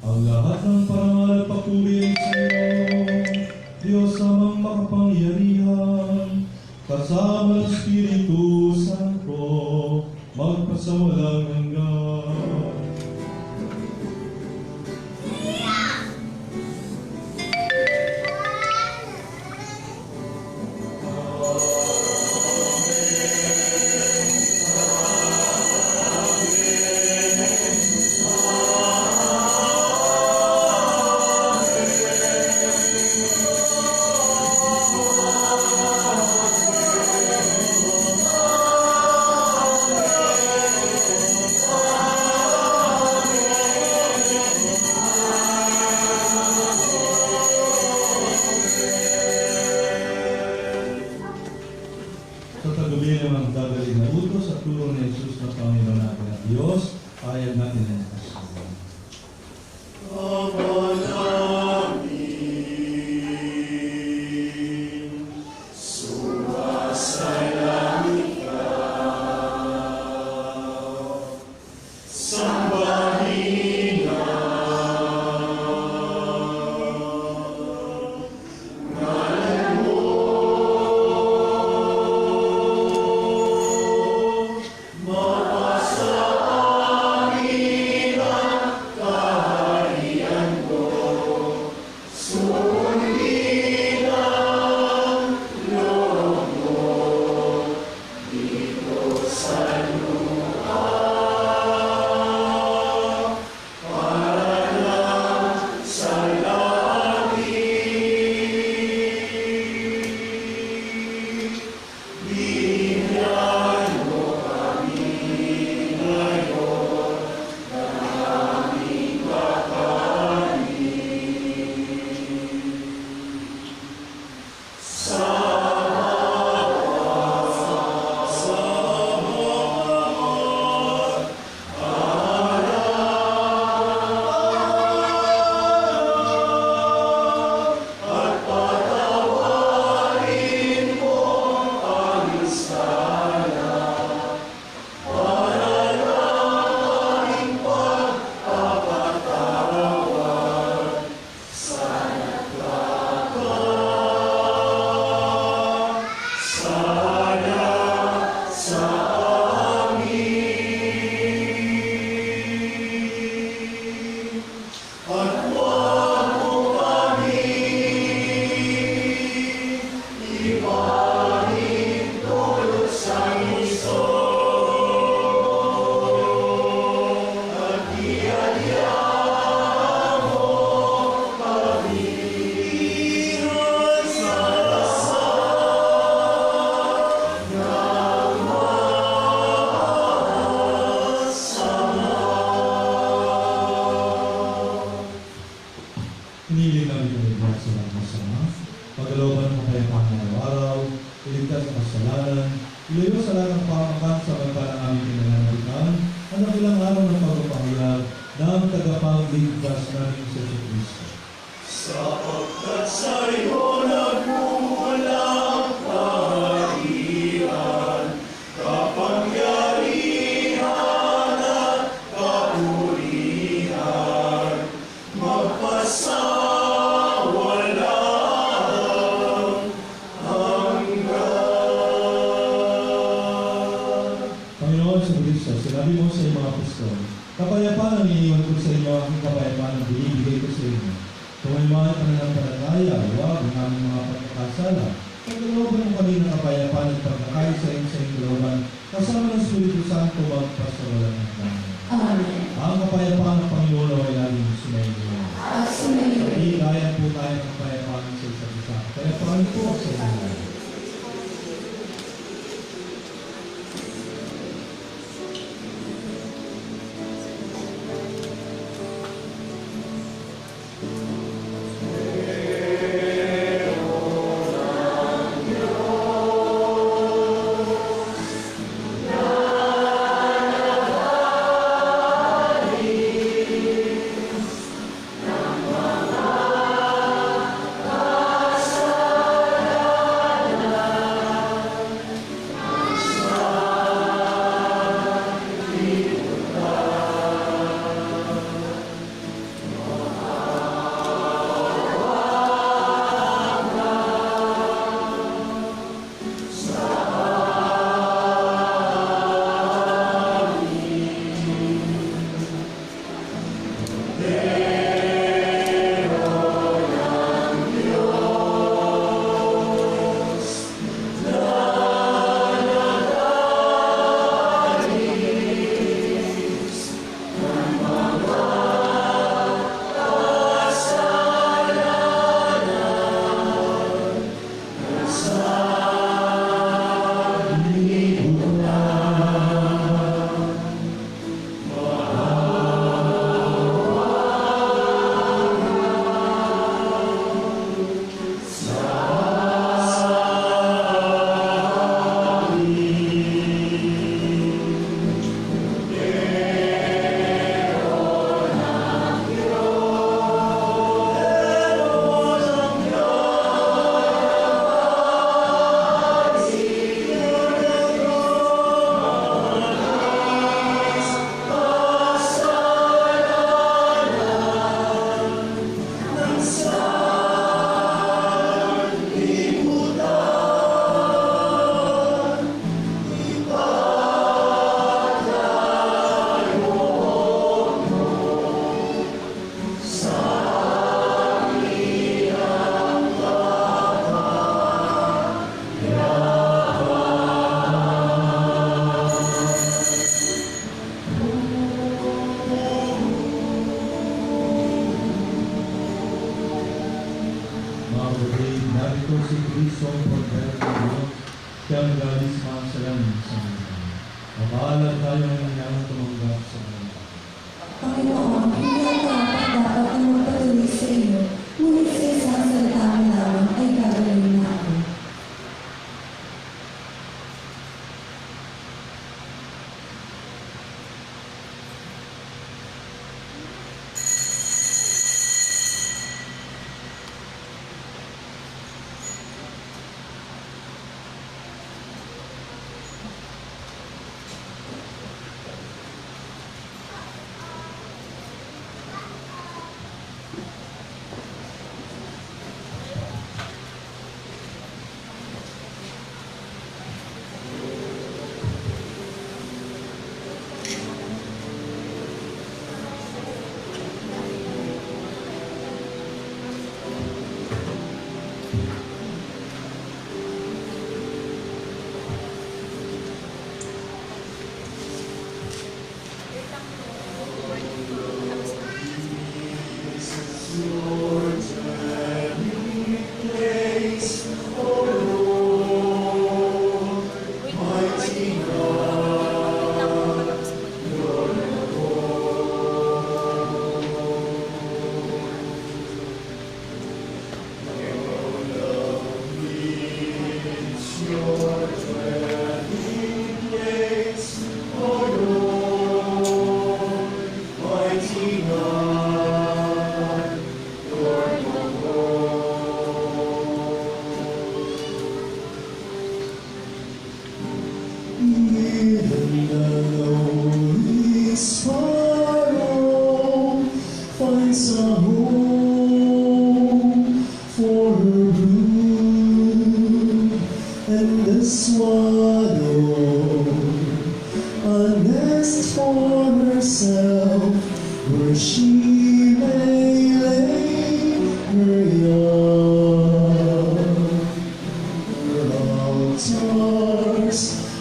ang lahat ng parangal at papuri sa iyo, Diyos amang makapangyarihan, kasama ng Espiritu Santo, magpasawalang hanggan. Sa tagubilin ng dadaling na utos at tulong ni Jesus na Panginoon natin at Diyos, pahayag natin ang kasalan. Ama namin, sumasalangit ka, sambahin ngalan mo, mapasa amin ang kaharian mo, sundin ang loob mo dito sa lupa, para lang sa langit. Bigyan mo kami ngayon ng aming kakanin. Sa at patawarin mo ang sala para lang aming pagpapatawad sa nagkaka sana sa amin. At huwag mo kami ipahintulot sa isong at iadya mo kami sa lasang ng masama. Hiniling namin kami Diyos sa mga masama, pagkalooban ng kapayapaan ng araw-araw, iligtas sa kasalanan, ilayo sa lahat ng pamakan sa mga ng aming pinananabitan, ang nakilang araw ng pagpapahayag ng tagapagligtas namin sa Kristo. Sapagkat sa'yo nagmumula ang kaharian, kapangyarihan at kapurihan, magpasawalang hanggan. Panginoon sa Kristo, sinabi mo sa iyong mga apostol, kapayapaan ang iniwan ko sa inyo, ang kapayapaan ang binibigay ko sa inyo. Kung may mga pananampalataya, huwag ang aming mga pagkakasala. Pagkalooban mo kami ng kapayapaan at pagkakaisa sa inyong kalooban, kasama ng Espiritu Santo magpasawalan ng langit. Amen. Ang kapayapaan ng Panginoon ay laging sumainyo. At sumayo. Bigayan po tayo ng kapayapaan sa isa't isa. Kapayapaan po sa buhay. Narito si Kristo ang propeta ng Diyos, siya ang galis sa langit sa mundo. Mapaalam tayo ng nangyayang tumanggap sa mundo. Panginoon, hindi ang karapat dapat na magpatuloy sa iyo, ngunit sa isang salita mo lamang ay gagawin natin.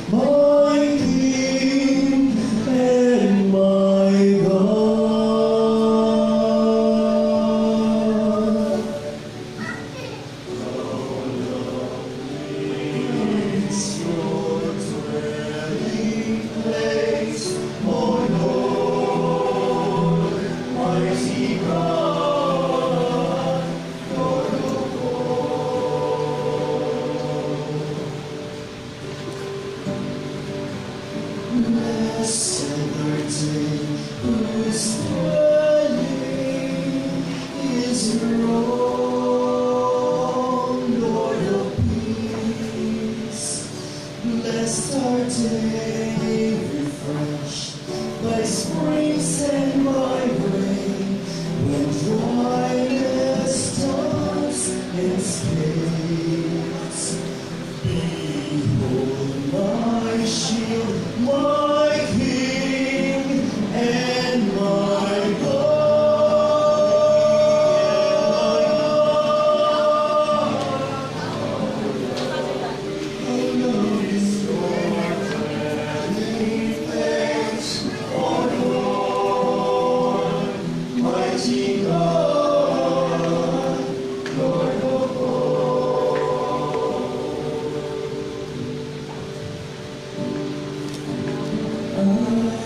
My King. Blessed are they whose dwelling is Rome, Lord of peace. Blessed are they refreshed by springs and by rain, when dryness storms and scales. Behold my shield, my King, and my mighty God, Lord of I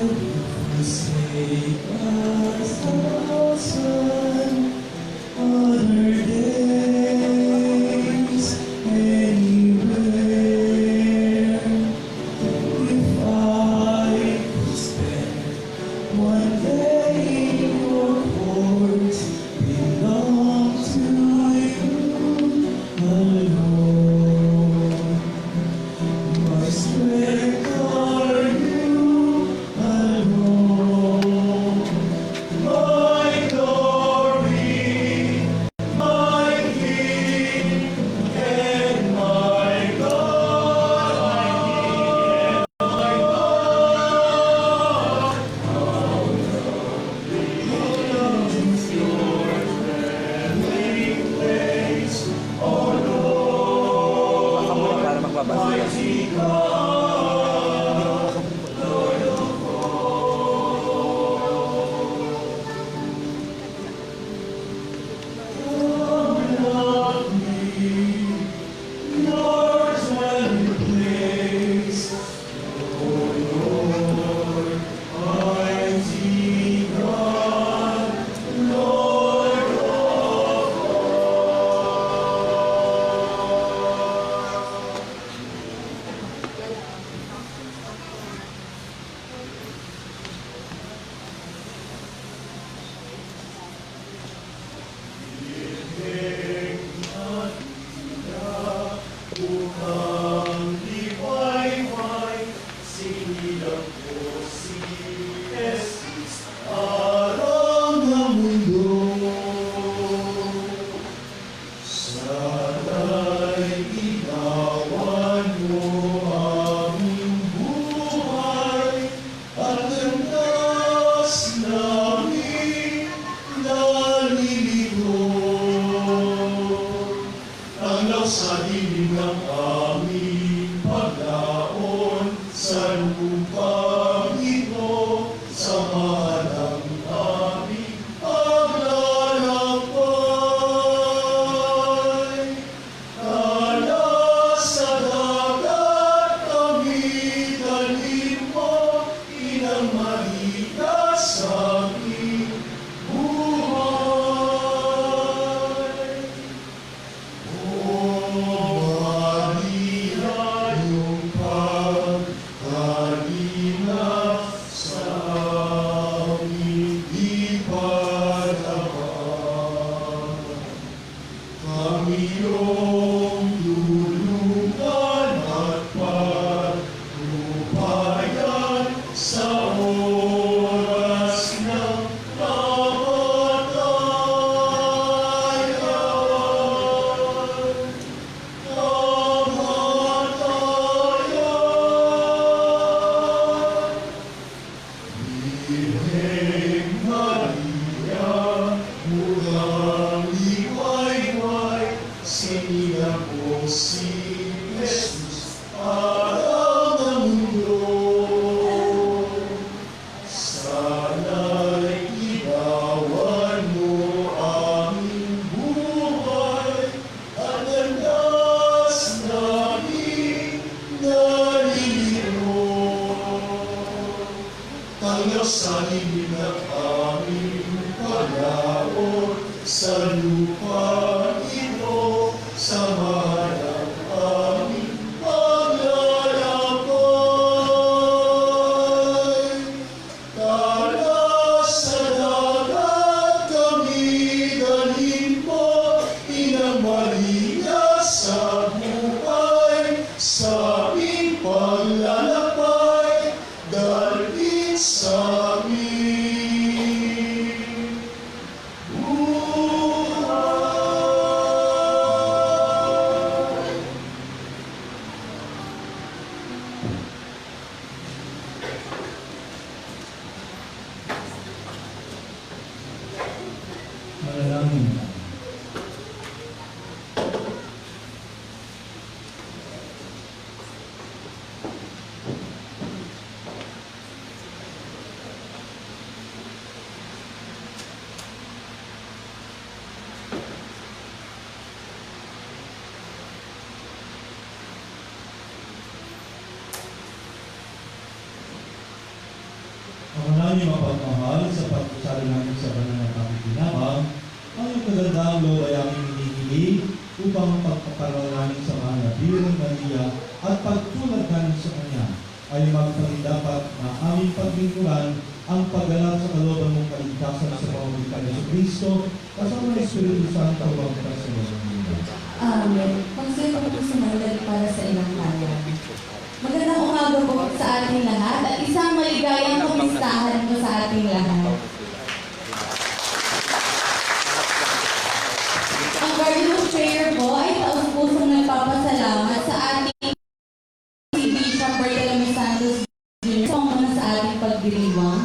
will forsake 1,000 other days anywhere, if I could spend one day in your court, belong to you alone. My strength are you alone, my glory, my King, and my God, my God. Is your dwelling place, O Lord, mighty God, Lord of come love me, your dwelling place, O Lord, mighty God, Lord of upang liwayway, sinilang ko si Jesus, arang ng mundo. Sana'y ginawan mo aming buhay, at landas namin nalilito. Tanglaw sa dilim ng aming paglaon, sa lupang ito, samahan ang aming paglalakbay. Talas sa dagat kami dalhin mo, inang maigas sa aming buhay. Maria, iyong pagkalina sa aming ipadaman. Kami iyong tulungan at patnubayan sa oras ng kamatayan. Birheng Maria, murang liwayway, sinilang ko si Jesus, arang ng mundo. Sana'y ilawan mo aming buhay, at landas namin nalilito. Tanglaw sa dilim ng aming paglaon, sa lupa ito, samahan ang aming paglalakbay. paglalakbay, dalhin sa amin. Buhay! Manalangin. Ang namin mapagmahal sa pagkusali namin sa banal na pakikinabang, ang iyong kagandang loob ay aming hinihiling upang pagpaparalan namin sa mahal na Birheng Maria at pagtulad namin sa Kanya ay magparindapat na aming paglingkuran ang pagganap sa kalooban mong kaligtasan sa pamamagitan ni Kristo kasama ng Espiritu Santo magpas sa mundo. Amen. Pagsayo ko sa mandali para sa ilang kaya. Magandang umaga po sa ating lahat at isang maligayang kamustahan po sa ating lahat. Ang Garden of Prayer po ay taus-pusong nagpapasalamat sa ating si Bishop Bartolome Santos Jr. sa panguna sa ating pagdiriwang.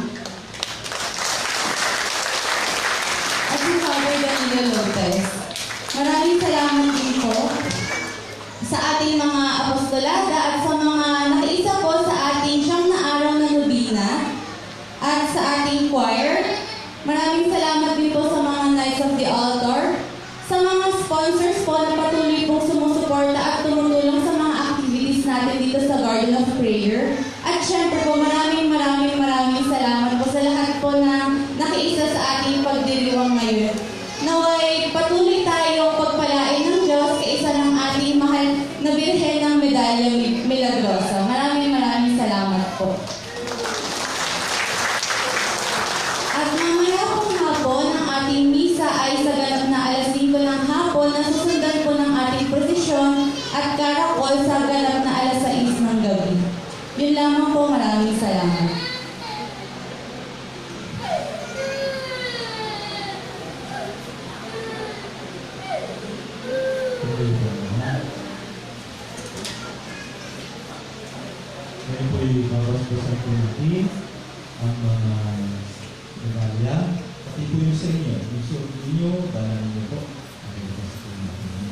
At si Father Danilo Lopez. Maraming salamat din po sa ating mga apostolada at sa mga nakiisa po sa ating 9 na araw na nobina at sa ating choir. Maraming salamat din po sa mga Knights of the Altar, sa mga sponsors po na patuloy pong sumusuporta at tumutulong sa mga activities natin dito sa Garden of Prayer. At syempre po maraming salamat po sa lahat po na nakiisa sa ating pagdiriwang ngayon. Naway patuloy tayong pagpalain ng Diyos kaisa ng ating mahal na Birhen ng Medalya Milagrosa. Maraming salamat po. At mamaya pong hapon, ang ating misa ay sa ganap na alas 5 ng hapon na susundan po ng ating prosesyon at karakol sa ganap na alas 6 ng gabi. Yun lamang po, maraming salamat. Ngayon po yung babasbasan po natin ang mga medalya. Pati po yung sa inyo. Yung suot ninyo, dala ninyo po. Babasbasan po natin.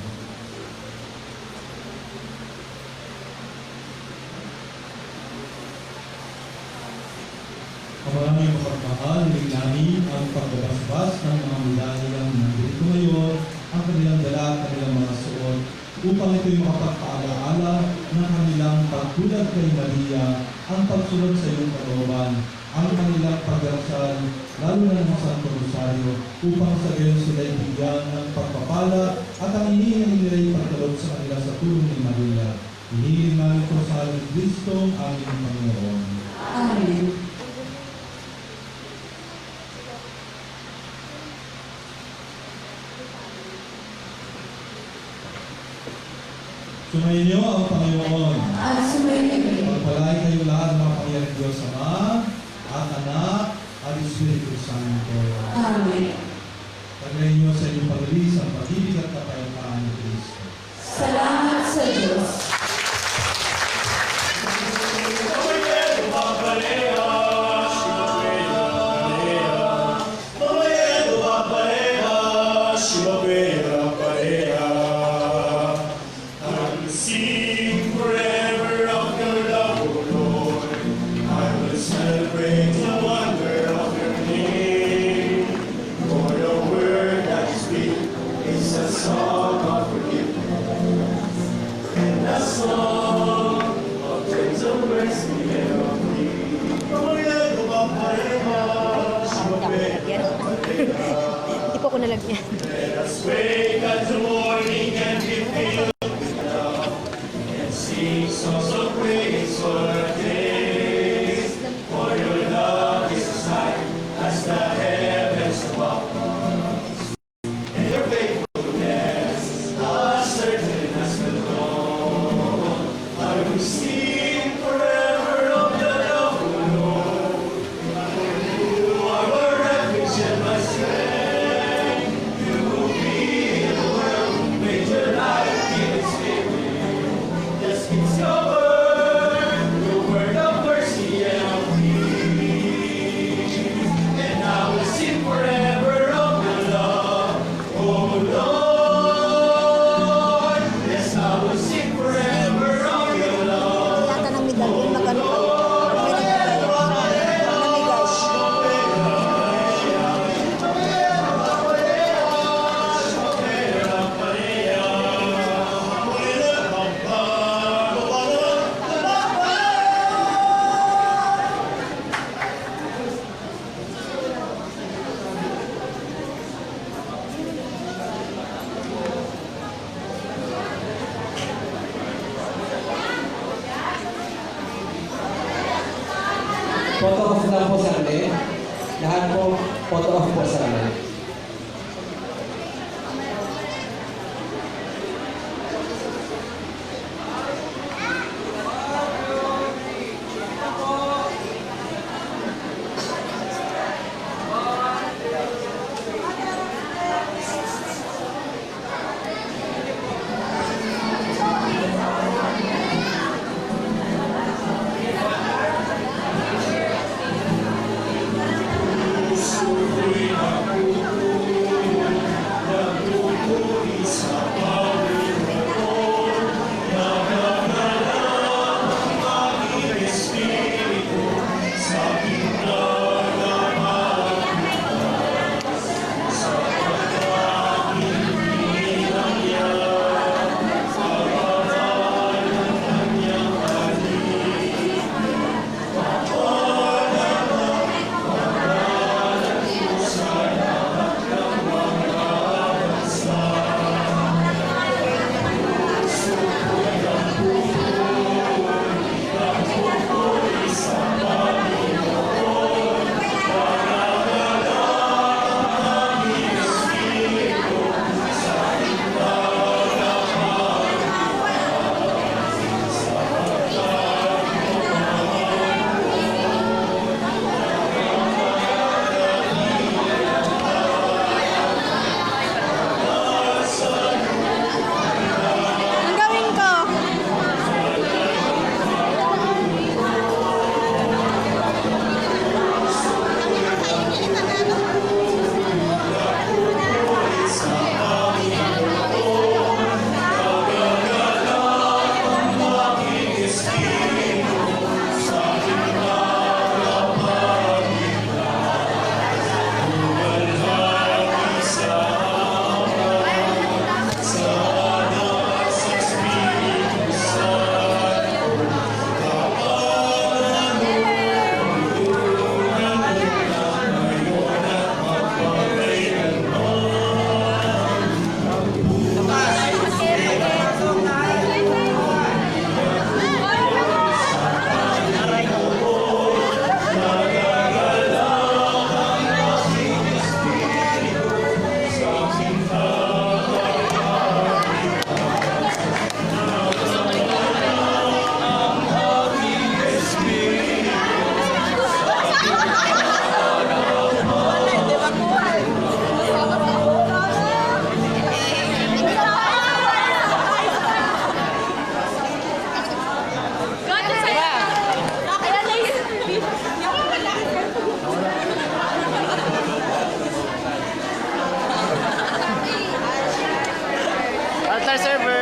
Ang maraming mapagmahal, hiling namin ang pagbabasbas ng mga medalyang nandito ngayon, ang kanilang dala at kanilang mga suot, upang ito'y makapagpaalaala ng kanilang pagtulad kay Maria, ang pagsunod sa iyong kalooban, ang kanilang pagdarasal, lalo na ng Santo Rosario, upang sa gayon sila'y bigyan ng pagpapala at ang hinihiling nila'y pagkaloob sa kanila sa tulong ni Maria. Hinihiling namin po sa aling Kristo, aming Panginoon. Amen. Sumayin niyo ang Panginoon. At sumayin. Pagpalain kayo lahat ng mga pangyayang Diyos Ama at Anak at Espiritu Santo. Amen. Tagayin niyo sa inyong pag-alis ang pag-ibig at kapayapaan ni Kristo. Salamat sa Diyos. Sing forever of your love, O Lord. I will celebrate the wonder of your name. For the word that you speak is a song of forgiveness. Photo off lang po saglit. Lahat po, photo off po saglit. Altar server.